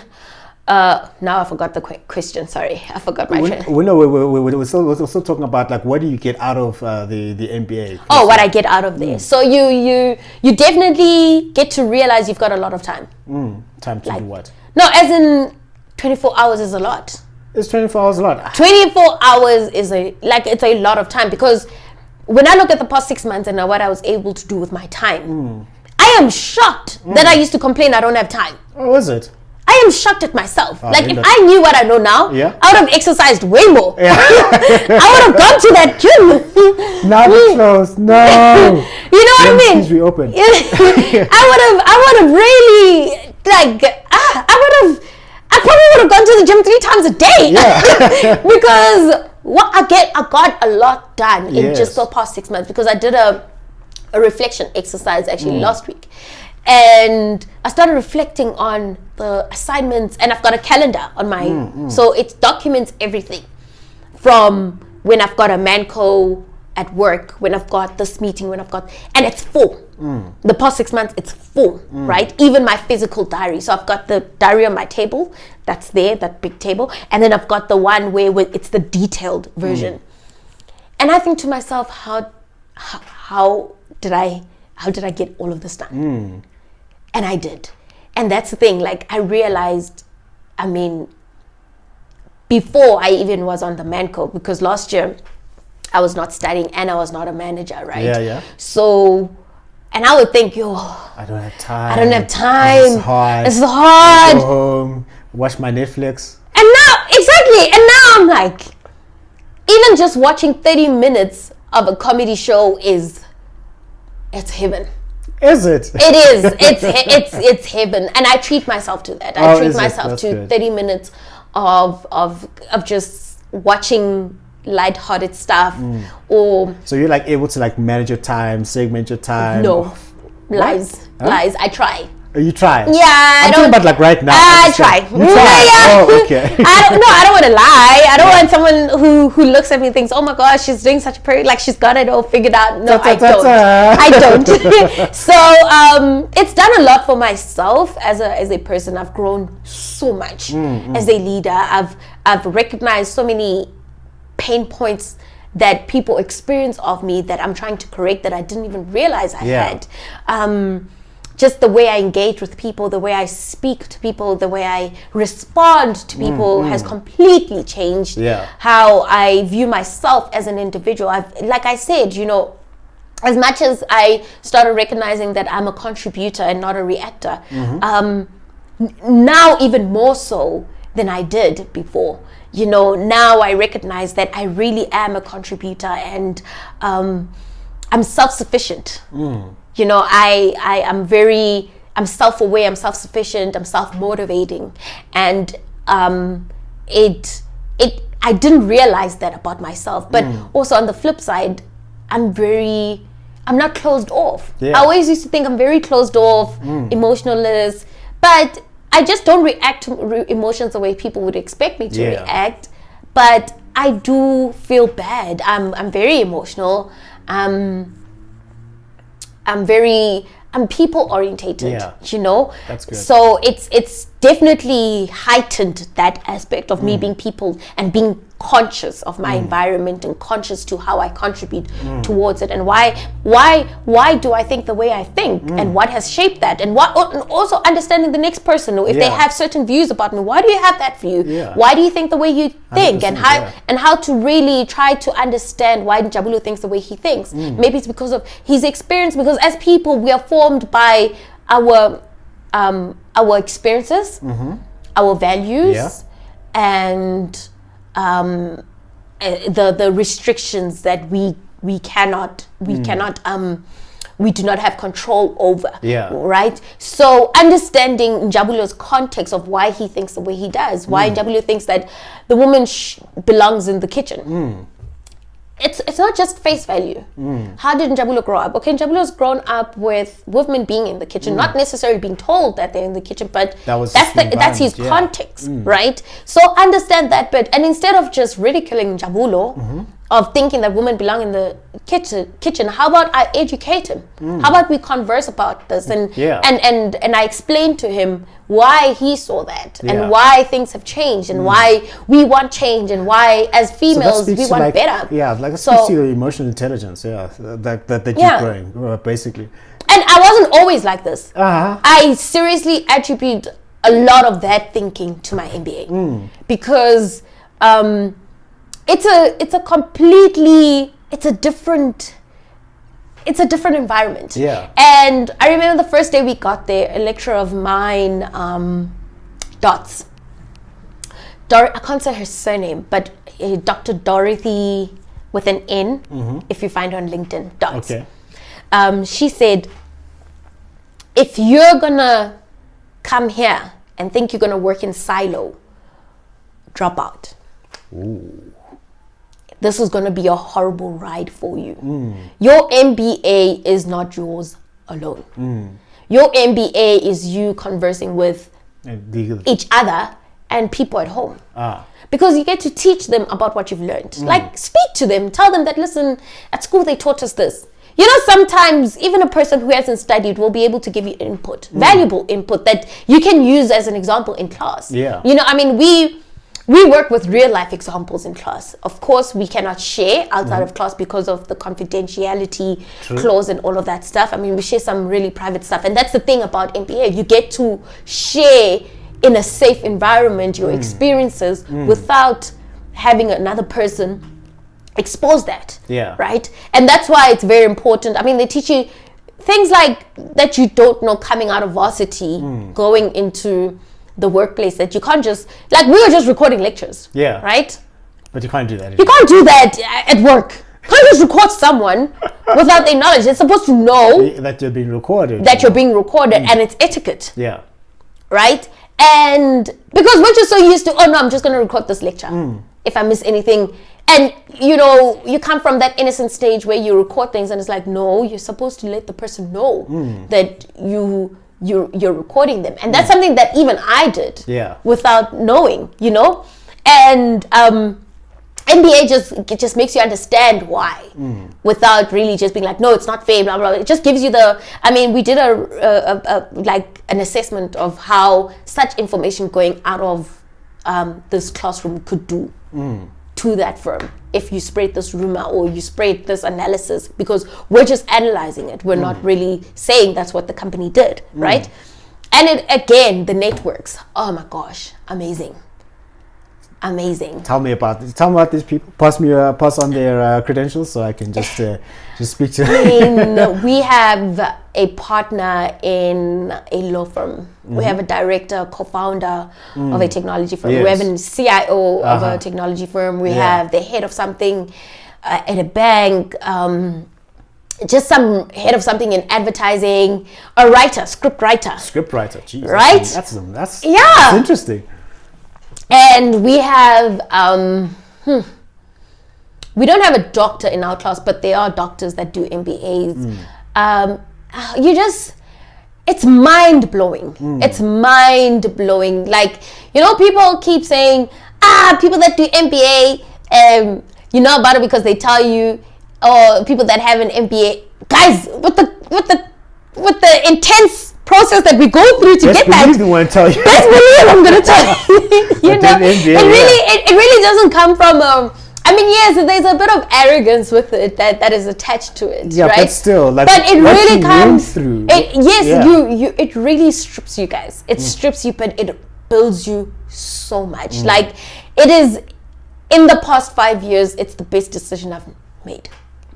now I forgot the question. Sorry, I forgot my train. We're still talking about, like, what do you get out of the MBA? Oh, what I get out of this. So you definitely get to realize you've got a lot of time. Time to do what? No, as in 24 hours is a lot. It's 24 hours a lot. 24 hours is it's a lot of time, because when I look at the past 6 months and what I was able to do with my time, I am shocked that I used to complain I don't have time. Oh, is it? I am shocked at myself. If I knew what I know now, I would have exercised way more. I would have gone to that gym. Now it's closed. No. You know what I mean? Please reopen. I would have really, I probably would have gone to the gym 3 times a day. Yeah. Because I got a lot done in just the past 6 months, because I did a reflection exercise actually last week. And I started reflecting on the assignments, and I've got a calendar on my, so it documents everything from when I've got a manco at work, when I've got this meeting, and it's full. The past 6 months, it's full, right? Even my physical diary. So I've got the diary on my table, that's there, that big table. And then I've got the one where it's the detailed version. And I think to myself, how did I get all of this done? And I did. And that's the thing, like, I realized, I mean, before I even was on the manco, because last year I was not studying and I was not a manager, right? Yeah. So, and I would think, I don't have time. It's hard. Go home, watch my Netflix. And now exactly. And now I'm like, even just watching 30 minutes of a comedy show it's heaven. Is it? It is. It's heaven, and I treat myself to that. I treat myself to good. 30 minutes of just watching lighthearted stuff. Or so you're like able to like manage your time, segment your time. no, lies. I try. Oh, you try. Yeah, I'm talking about like right now. I try. You try. Yeah. Oh, okay. I don't want to lie. I don't want someone who looks at me and thinks, "Oh my gosh, she's doing such a pretty, like she's got it all figured out." No, I don't. I don't. So it's done a lot for myself as a person. I've grown so much as a leader. I've recognized so many pain points that people experience of me that I'm trying to correct that I didn't even realize I had. Just the way I engage with people, the way I speak to people, the way I respond to people has completely changed how I view myself as an individual. Like I said, as much as I started recognizing that I'm a contributor and not a reactor, now even more so than I did before. Now I recognize that I really am a contributor, and I'm self-sufficient. I'm self-aware, I'm self-sufficient, I'm self-motivating, and I didn't realize that about myself. But also on the flip side, I'm not closed off. I always used to think I'm very closed off, emotionless, but I just don't react to emotions the way people would expect me to react. But I do feel bad. I'm very emotional. I'm people orientated, That's good. So it's definitely heightened that aspect of me being people and being conscious of my environment and conscious to how I contribute towards it, and why do I think the way I think, and what has shaped that, and also understanding the next person, if they have certain views about me, why do you have that view? Why do you think the way you think, and how to really try to understand why Jabulo thinks the way he thinks. Maybe it's because of his experience, because as people we are formed by our experiences, our values, and the restrictions that we do not have control over. Right? So understanding Njabulo's context of why he thinks the way he does, why Njabulo thinks that the woman belongs in the kitchen. It's not just face value. How did Njabulo grow up? Okay, Njabulo's grown up with women being in the kitchen, not necessarily being told that they're in the kitchen, but that's his context, right? So understand that bit, and instead of just ridiculing Njabulo, of thinking that women belong in the kitchen, how about I educate him? How about we converse about this, and I explain to him why he saw that, and why things have changed, and why we want change, and why as females we want better. It speaks to your emotional intelligence, that you're growing, basically. And I wasn't always like this. I seriously attribute a lot of that thinking to my MBA, because it's a different environment. And I remember the first day we got there, a lecturer of mine, Dots. I can't say her surname, but Dr. Dorothy with an N, if you find her on LinkedIn, Dots. She said, if you're gonna come here and think you're gonna work in silo, drop out. This is going to be a horrible ride for you. Your MBA is not yours alone. Your MBA is you conversing with each other and people at home. Because you get to teach them about what you've learned. Like, speak to them, tell them that, listen, at school they taught us this. Sometimes even a person who hasn't studied will be able to give you input, valuable input that you can use as an example in class. We work with real life examples in class. Of course, we cannot share outside of class because of the confidentiality clause and all of that stuff. I mean, we share some really private stuff. And that's the thing about MBA. You get to share in a safe environment your experiences without having another person expose that. Right? And that's why it's very important. I mean, they teach you things like that you don't know coming out of varsity, going into the workplace that you can't just, like, we were just recording lectures. Yeah. Right? But you can't do that. You can't do that at work. You can't just record someone without their knowledge. They're supposed to know that you're being recorded. That you're being recorded, and it's etiquette. Yeah. Right? And because we're just so used to, oh no, I'm just going to record this lecture. If I miss anything. And, you know, you come from that innocent stage where you record things and it's like, no, you're supposed to let the person know that you're recording them. And that's something that even I did without knowing, you know. And MBA just makes you understand why without really just being like, no, it's not fair, blah, blah, blah. It just gives you we did an assessment of how such information going out of this classroom could do to that firm if you spread this rumor or you spread this analysis, because we're just analyzing it. We're not really saying that's what the company did, right? And it, again, the networks, oh my gosh, amazing. Tell me about these people. Pass on their credentials so I can just speak to them. We have a partner in a law firm. We have a director, co-founder of a technology firm. We have a CIO of a technology firm. We have the head of something at a bank. Just some head of something in advertising. A writer, script writer. Jesus. Right? That's interesting. And we have, we don't have a doctor in our class, but there are doctors that do MBAs. It's mind blowing. It's mind blowing. Like, you know, people keep saying, people that do MBA, you know about it because they tell you, or people that have an MBA, guys, with the intense process that we go through to get that. Best believe I'm tell you. Best believe I'm going to tell you. You know, it really doesn't come from. I mean, yes, there's a bit of arrogance with it that is attached to it, right? But still, like, but it really comes through. It really strips you guys. It strips you, but it builds you so much. Like, it is in the past 5 years, it's the best decision I've made.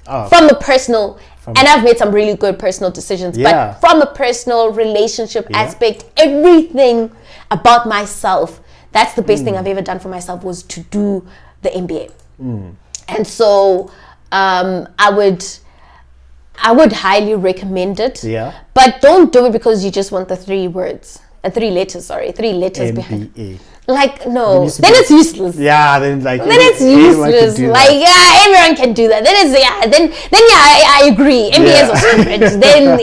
From the personal, and I've made some really good personal decisions, but from a personal relationship aspect, everything about myself, that's the best thing I've ever done for myself, was to do the MBA. And so I would highly recommend it. But don't do it because you just want the three letters behind. MBA. Like, no, then it's useless. Yeah, then it's useless. Like, everyone can do that. Then I agree. MBAs are stupid. Then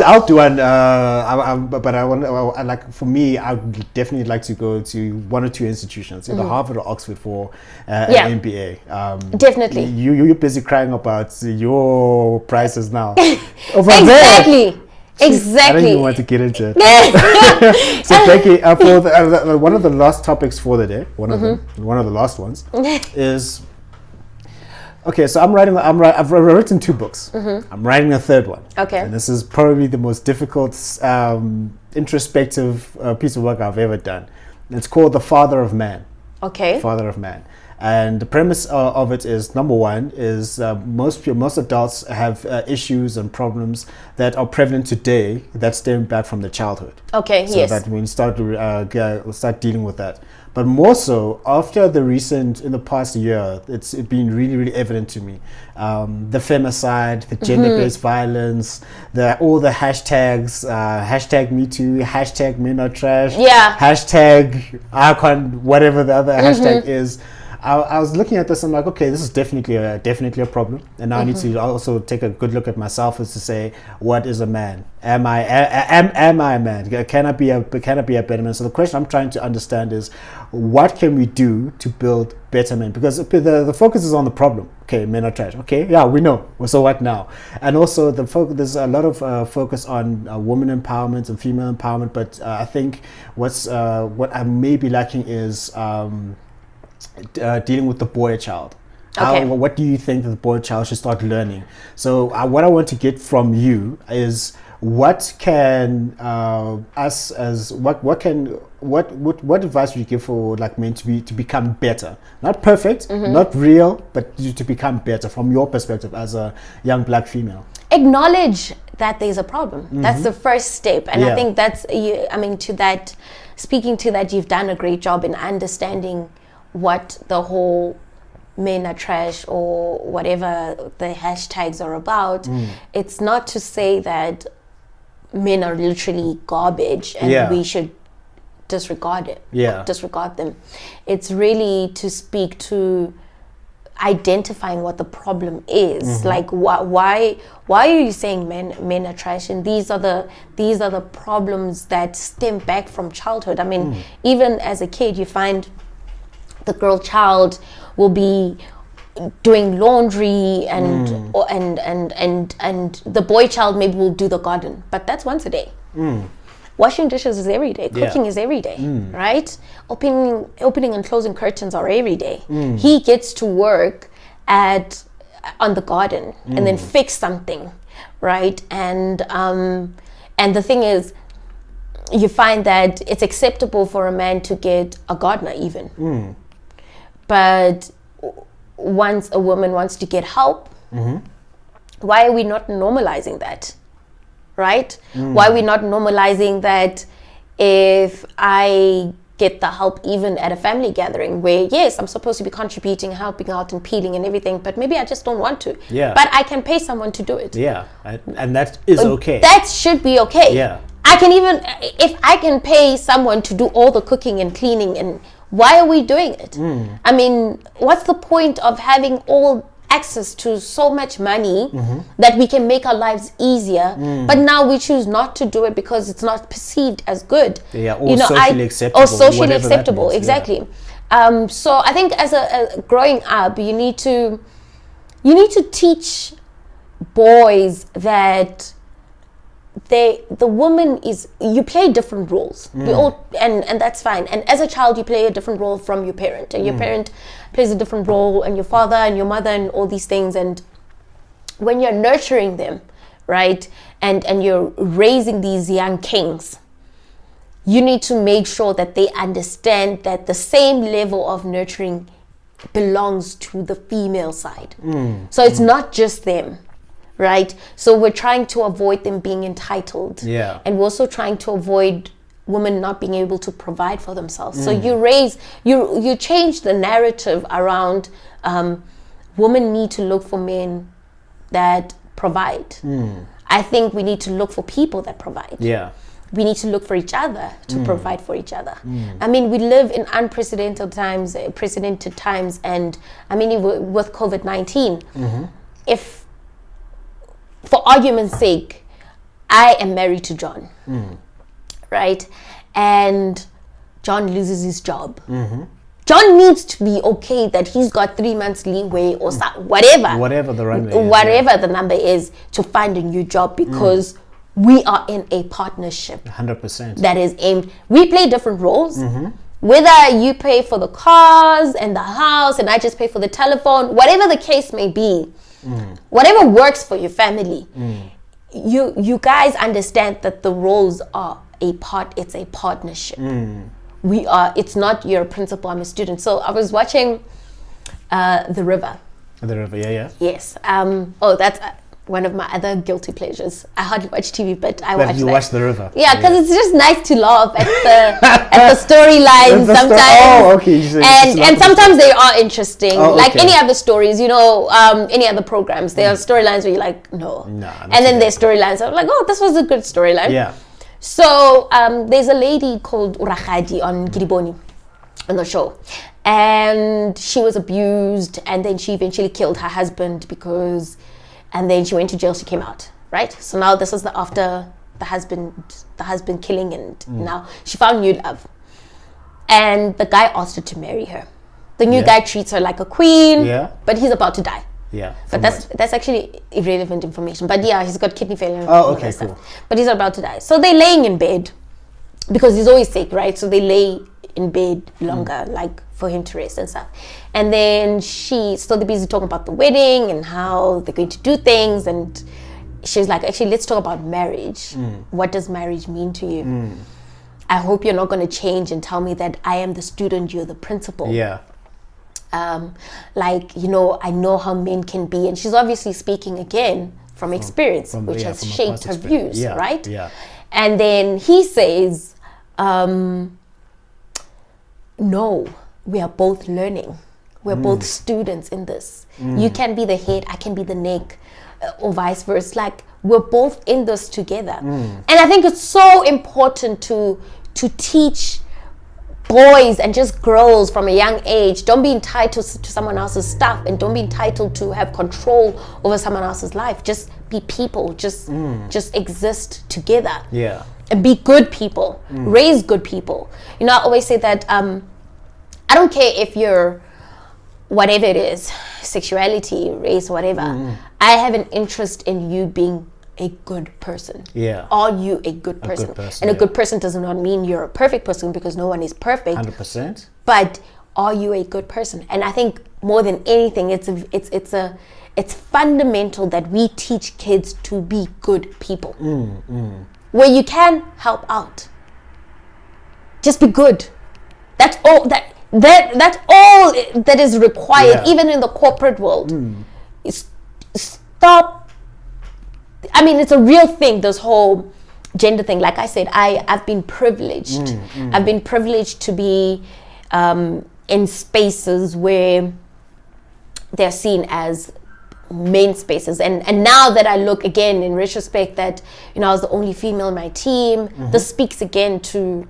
I'll do one. But I want, like, for me, I would definitely like to go to one or two institutions, either Harvard or Oxford for an MBA. Definitely. You're busy crying about your prices now. Exactly. Exactly. I don't even want to get into it. So, Becky, for one of the last topics for the day, one of the last ones, is okay. So I've written 2 books. I'm writing a 3rd one. Okay. And this is probably the most difficult, introspective piece of work I've ever done. It's called The Father of Man. Okay. Father of Man. And the premise of it is, number one, is most adults have issues and problems that are prevalent today that stem back from their childhood. Okay, so that when you start dealing with that. But more so, after in the past year, it's been really, really evident to me. The femicide, the gender-based violence, all the hashtags, hashtag Me Too, hashtag Men Are Trash, hashtag Icon, whatever the other hashtag is. I was looking at this and I'm like, okay, this is definitely a problem, and now I need to also take a good look at myself as to say, what is a man? Am I a man? Can I be a better man? So the question I'm trying to understand is, what can we do to build better men? Because the focus is on the problem. Okay, men are trash. Okay, yeah, we know. So what now? And also there's a lot of focus on women empowerment and female empowerment, but I think what I may be lacking is dealing with the boy child. What do you think that the boy child should start learning? So what I want to get from you is, what can what advice would you give for, like, men to become better? Not perfect, not real, but to become better from your perspective as a young black female. Acknowledge that there's a problem. That's the first step, and I think that's, to that speaking to that, you've done a great job in understanding what the whole men are trash or whatever the hashtags are about. It's not to say that men are literally garbage and we should disregard them. It's really to speak to identifying what the problem is. Like why are you saying men are trash? And these are the problems that stem back from childhood. I mean, even as a kid, you find the girl child will be doing laundry and the boy child maybe will do the garden, but that's once a day. Washing dishes is every day. Cooking is every day, right? Opening and closing curtains are every day. He gets to work on the garden and then fix something, right? And the thing is, you find that it's acceptable for a man to get a gardener even, but once a woman wants to get help, why are we not normalizing that? Right? Why are we not normalizing that if I get the help even at a family gathering where, yes, I'm supposed to be contributing, helping out and peeling and everything, but maybe I just don't want to. Yeah. But I can pay someone to do it. Yeah. And that is okay. That should be okay. Yeah. I can even, if I can pay someone to do all the cooking and cleaning, and why are we doing it? I mean, what's the point of having all access to so much money that we can make our lives easier, but now we choose not to do it because it's not perceived as good. Or socially acceptable. Or socially acceptable, exactly. So I think as a growing up, you need to teach boys that the woman is, you play different roles. We all, and that's fine. And as a child, you play a different role from your parent, and your parent plays a different role, and your father and your mother and all these things. And when you're nurturing them, right, and you're raising these young kings, you need to make sure that they understand that the same level of nurturing belongs to the female side. So it's not just them. Right, so we're trying to avoid them being entitled, and we're also trying to avoid women not being able to provide for themselves. So you change the narrative around women need to look for men that provide. I think we need to look for people that provide. We need to look for each other to provide for each other. I mean, we live in unprecedented times, and I mean, with COVID-19, if, for argument's sake, I am married to John, right? And John loses his job. John needs to be okay that he's got 3 months leeway or whatever the runway is, whatever the number is, to find a new job, because we are in a partnership 100% that is aimed, we play different roles. Whether you pay for the cars and the house and I just pay for the telephone, whatever the case may be, whatever works for your family, you guys understand that the roles are it's a partnership. It's not you're a principal, I'm a student. So I was watching The River. Yes. That's one of my other guilty pleasures. I hardly watch TV, but I watch. You watch The River? Yeah, because it's just nice to laugh at the storylines sometimes. And sometimes they are interesting. Like any other stories, any other programs. There are storylines where you're like, no. And then there's storylines I'm like, oh, this was a good storyline. Yeah. So there's a lady called Urahadi on Gidiboni on the show. And she was abused, and then she eventually killed her husband and then she went to jail, she came out, right? So now this is after the husband killing, and now she found new love. And the guy asked her to marry her. The new guy treats her like a queen, but he's about to die. But that's actually irrelevant information. But he's got kidney failure. Oh, okay, cool. But he's about to die. So they're laying in bed, because he's always sick, right? So they lay in bed longer, like for him to rest and stuff. And then they're busy talking about the wedding and how they're going to do things. And she's like, actually, let's talk about marriage. What does marriage mean to you? I hope you're not going to change and tell me that I am the student, you're the principal. I know how men can be. And she's obviously speaking again from experience, which has shaped her views, right? And then he says, no, we are both learning. We're both students in this. You can be the head, I can be the neck, or vice versa. Like, we're both in this together. And I think it's so important to teach boys and just girls from a young age. Don't be entitled to someone else's stuff, and don't be entitled to have control over someone else's life. Just be people. Just exist together. Yeah. And be good people. Raise good people. You know, I always say that I don't care if you're whatever it is, sexuality, race, whatever. I have an interest in you being a good person. Yeah. Are you a good person? And a good person does not mean you're a perfect person, because no one is perfect. 100%. But are you a good person? And I think more than anything, it's fundamental that we teach kids to be good people. Where you can help out, just be good. That's all that's all that is required, even in the corporate world. Stop. I mean, it's a real thing, this whole gender thing. Like I said, I've been privileged. I've been privileged to be in spaces where they're seen as main spaces, and now that I look again in retrospect that, you know, I was the only female in my team, this speaks again to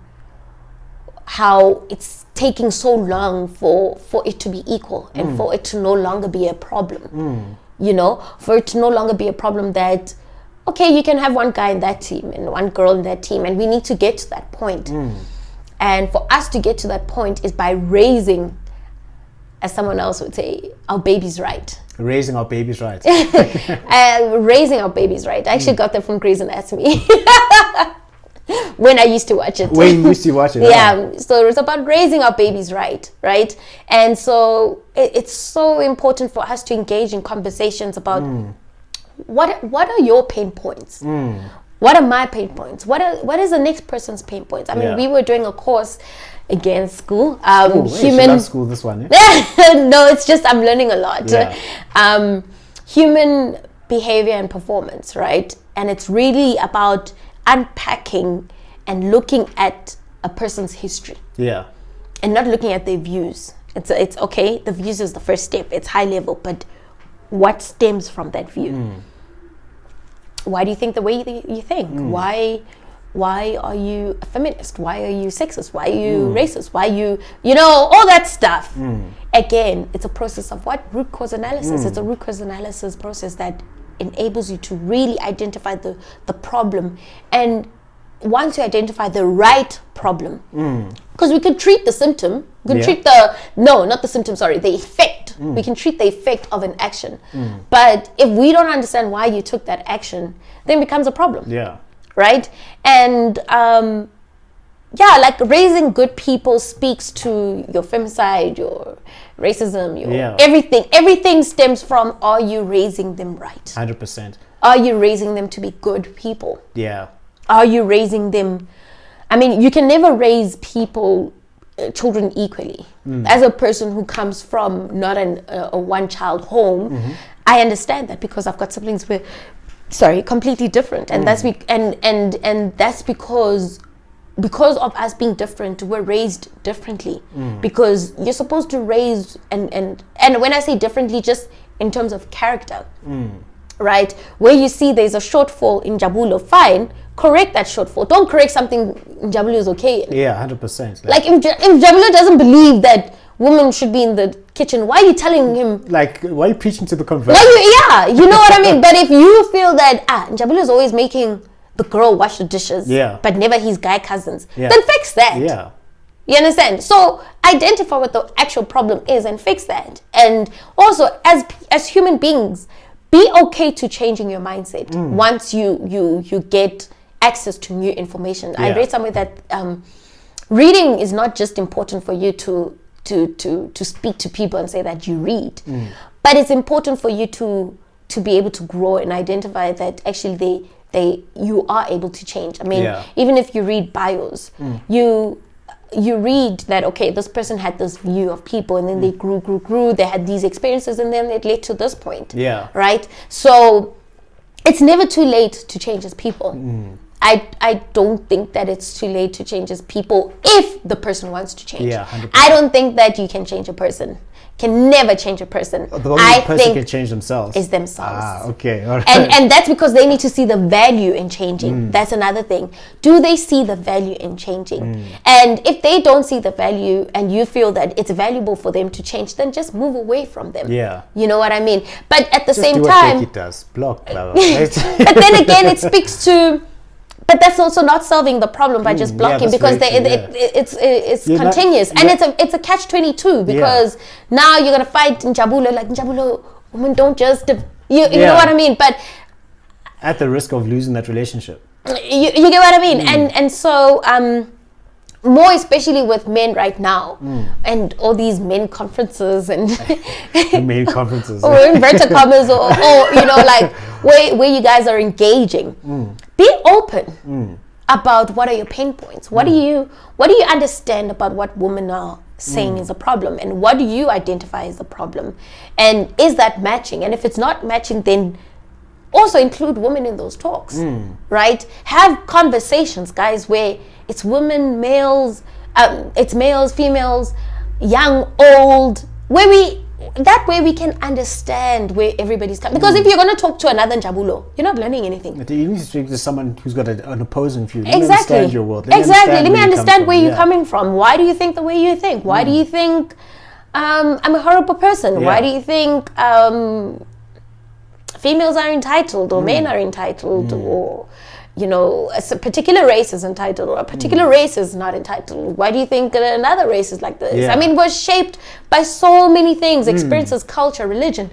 how it's taking so long for it to be equal, and for it to no longer be a problem. You know, for it to no longer be a problem that, okay, you can have one guy in that team and one girl in that team, and we need to get to that point. And for us to get to that point is by raising, as someone else would say, our babies right. Raising our babies right. Raising our babies right. I actually got that from Grey's Anatomy. When I used to watch it. When you used to watch it. Yeah. So it's about raising our babies right? And so it's so important for us to engage in conversations about what are your pain points? What are my pain points? What is the next person's pain points? I mean, we were doing a course, again, school. Human school, this one. No, it's just I'm learning a lot. Human behavior and performance, right? And it's really about unpacking and looking at a person's history. Yeah. And not looking at their views. It's okay, the views is the first step. It's high level, but what stems from that view? Why do you think the way you think? Why are you a feminist? Why are you sexist? Why are you racist? Why you know, all that stuff. Again, it's a process of what? Root cause analysis. It's a root cause analysis process that enables you to really identify the problem. And once you identify the right problem, because we can treat the symptom, we can treat the effect. We can treat the effect of an action. But if we don't understand why you took that action, then it becomes a problem. Yeah. Right? And like raising good people speaks to your femicide, your racism, your everything. Everything stems from, are you raising them right? 100%. Are you raising them to be good people? Yeah. Are you raising them? I mean, you can never raise children equally. As a person who comes from not a one-child home, I understand that, because I've got siblings completely different, and that's that's because of us being different, we're raised differently. Because you're supposed to raise and when I say differently, just in terms of character, right? Where you see there's a shortfall in Jabulo, fine, correct that shortfall. Don't correct something in Jabulo is okay. Yeah, 100%. Like if Jabulo doesn't believe that women should be in the kitchen, why are you telling him? Like, why are you preaching to the convert? You know what I mean? But if you feel that Jabulo is always making the girl wash the dishes, but never his guy cousins, then fix that. Yeah. You understand? So identify what the actual problem is and fix that. And also, as human beings, be okay to changing your mindset once you get access to new information. I read somewhere that reading is not just important for you to speak to people and say that you read, but it's important for you to be able to grow and identify that actually you are able to change. I mean, even if you read bios, you read that, okay, this person had this view of people, and then they grew, they had these experiences, and then it led to this point. Yeah. Right? So it's never too late to change as people. I don't think that it's too late to change as people if the person wants to change. Yeah, 100%. I don't think that you can change a person. Can never change a person. The only person can change themselves. Is themselves. Okay. All right. And that's because they need to see the value in changing. That's another thing. Do they see the value in changing? And if they don't see the value and you feel that it's valuable for them to change, then just move away from them. Yeah. You know what I mean? But at the Just same do what time, Becky does. Block. Blah, blah, blah. but then again, it speaks to. But that's also not solving the problem by just blocking, because it's continuous, and it's a catch-22, because now you're gonna fight Njabulo, like Njabulo, women don't just you know what I mean, but at the risk of losing that relationship. You get what I mean, and so more especially with men right now, and all these men conferences and main conferences, or inverted commas, or you know, like where you guys are engaging. Be open about what are your pain points. What do you understand about what women are saying is a problem, and what do you identify as a problem, and is that matching? And if it's not matching, then also include women in those talks, right? Have conversations, guys, where it's women, males, it's males, females, young, old, that way we can understand where everybody's coming. Because if you're going to talk to another Njabulo, you're not learning anything. You need to speak to someone who's got an opposing view. Exactly. Let me understand your world. Let me understand where you're coming from. Why do you think the way you think? Why do you think I'm a horrible person? Why do you think females are entitled, or men are entitled, or you know, a particular race is entitled, or a particular race is not entitled? Why do you think another race is like this? I mean, we're shaped by so many things: experiences, culture, religion,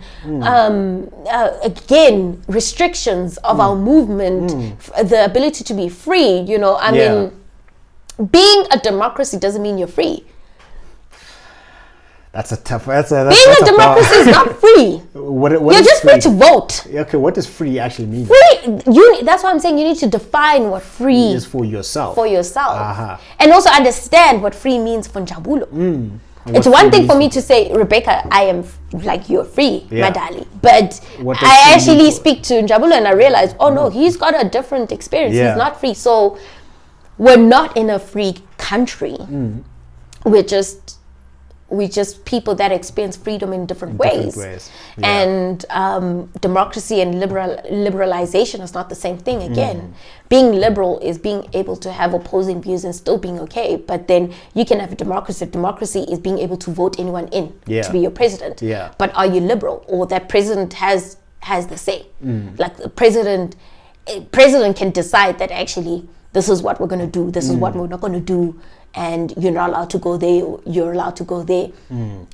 again, restrictions of our movement, the ability to be free. You know, I mean, being a democracy doesn't mean you're free. That's a tough. Being a democracy is not free. What you're just free to vote. Okay, what does free actually mean? Free. That's why I'm saying you need to define what free is for yourself. And also understand what free means for Njabulo. It's one thing for me to say, Rebecca, I am like, you're free, my darling. But I actually speak to Njabulo and I realize, oh no, he's got a different experience. He's not free. So we're not in a free country. We're just people that experience freedom in different ways. And democracy and liberalization is not the same thing. Again, being liberal is being able to have opposing views and still being okay. But then you can have a democracy. Democracy is being able to vote anyone in to be your president. But are you liberal, or that president has the say? Like the president can decide that actually this is what we're going to do, this is what we're not going to do, and you're not allowed to go there, you're allowed to go there.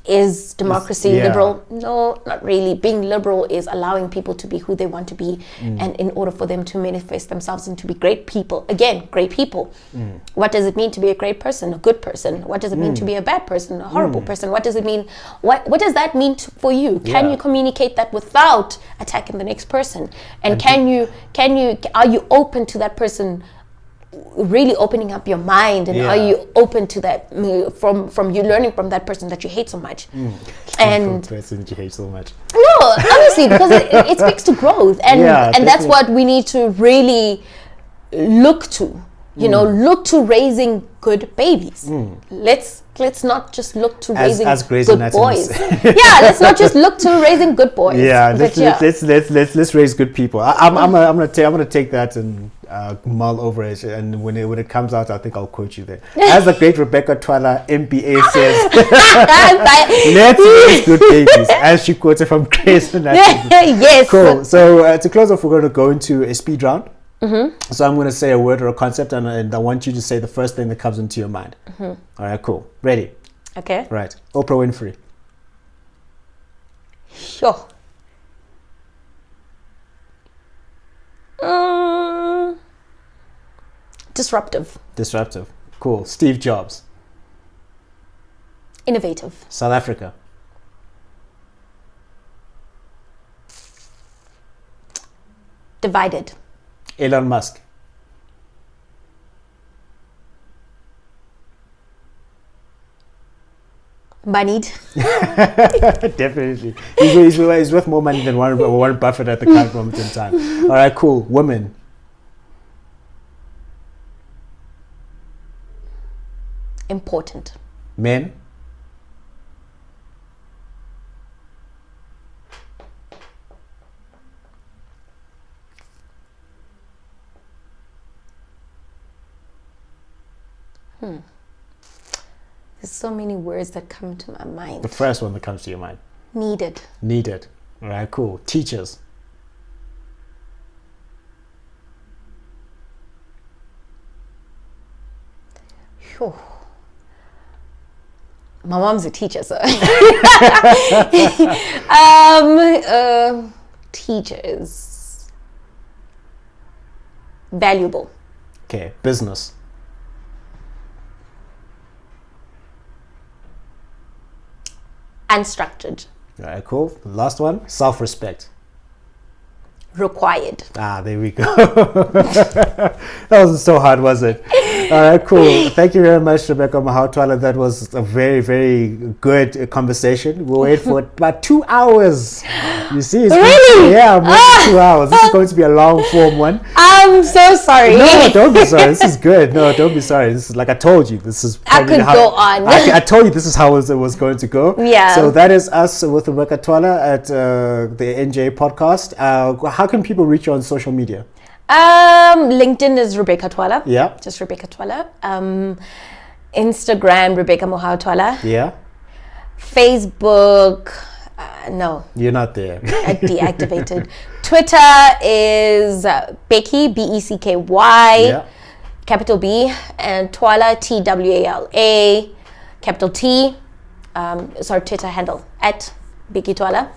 Is democracy liberal? No, not really. Being liberal is allowing people to be who they want to be, and in order for them to manifest themselves and to be great people. Again, great people. What does it mean to be a great person, a good person? What does it mean to be a bad person, a horrible person? What does it mean? What does that mean for you? Can you communicate that without attacking the next person? And are you open to that person really opening up your mind, and are you open to that from you learning from that person that you hate so much? And person that you hate so much. No, honestly, because it speaks to growth, and that's what we need to really look to. You know, look to raising good babies. Let's not just look to raising good boys. Let's not just look to raising good boys. Let's raise good people. I'm gonna take that and mull over it, and when it comes out, I think I'll quote you there. As the great Rebecca Twala MBA says, let's raise good babies, as she quoted from Grey's Anatomy. Yes. Cool. So to close off, we're going to go into a speed round. So I'm going to say a word or a concept, and I want you to say the first thing that comes into your mind. All right, cool. Ready? Okay. Right. Oprah Winfrey. Sure. Disruptive. Cool. Steve Jobs. Innovative. South Africa. Divided. Elon Musk. Moneyed. Definitely. He's worth more money than Warren Buffett at the current moment in time. All right, cool. Women. Important. Men. There's so many words that come to my mind. The first one that comes to your mind. Needed. Needed. All right, cool. Teachers. Phew. My mom's a teacher, so teachers. Valuable. Okay, business. Unstructured. All right, cool. The last one, self-respect. Required. Ah, there we go. That wasn't so hard, was it? All right, cool. Thank you very much, Rebecca Mohau Twala. That was a very, very good conversation. We'll wait for about 2 hours. You see? Really? Yeah, more than 2 hours. This is going to be a long form one. I'm so sorry. No, don't be sorry. This is good. No, don't be sorry. This is like I told you. This is I could go on. I told you this is how it was going to go. Yeah. So that is us with Rebecca Twala at the NJ podcast. How can people reach you on social media? LinkedIn is Rebecca Twala. Yeah. Just Rebecca Twala. Instagram, Rebecca Mohau Twala. Yeah. Facebook, no. You're not there. I deactivated. Twitter is Becky, Becky, Yeah. capital B, and Twala, Twala, capital T. Sorry, Twitter handle at Becky Twala.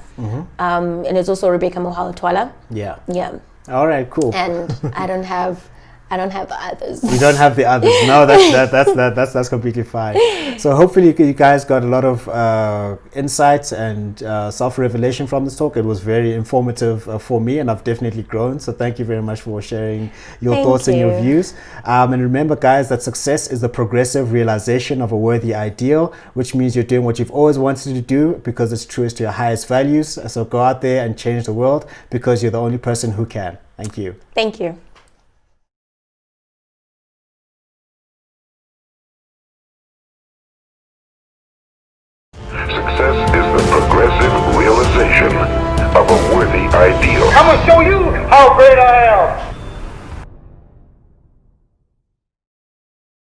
And it's also Rebecca Mohau Twala. Yeah. Yeah. All right. Cool. And I don't have the others. You don't have the others. No, that's completely fine. So hopefully you guys got a lot of insights and self-revelation from this talk. It was very informative for me, and I've definitely grown. So thank you very much for sharing your thoughts and your views. And remember, guys, that success is the progressive realization of a worthy ideal, which means you're doing what you've always wanted to do because it's truest to your highest values. So go out there and change the world because you're the only person who can. Thank you. Thank you. Success is the progressive realization of a worthy ideal. I'm gonna show you how great I am.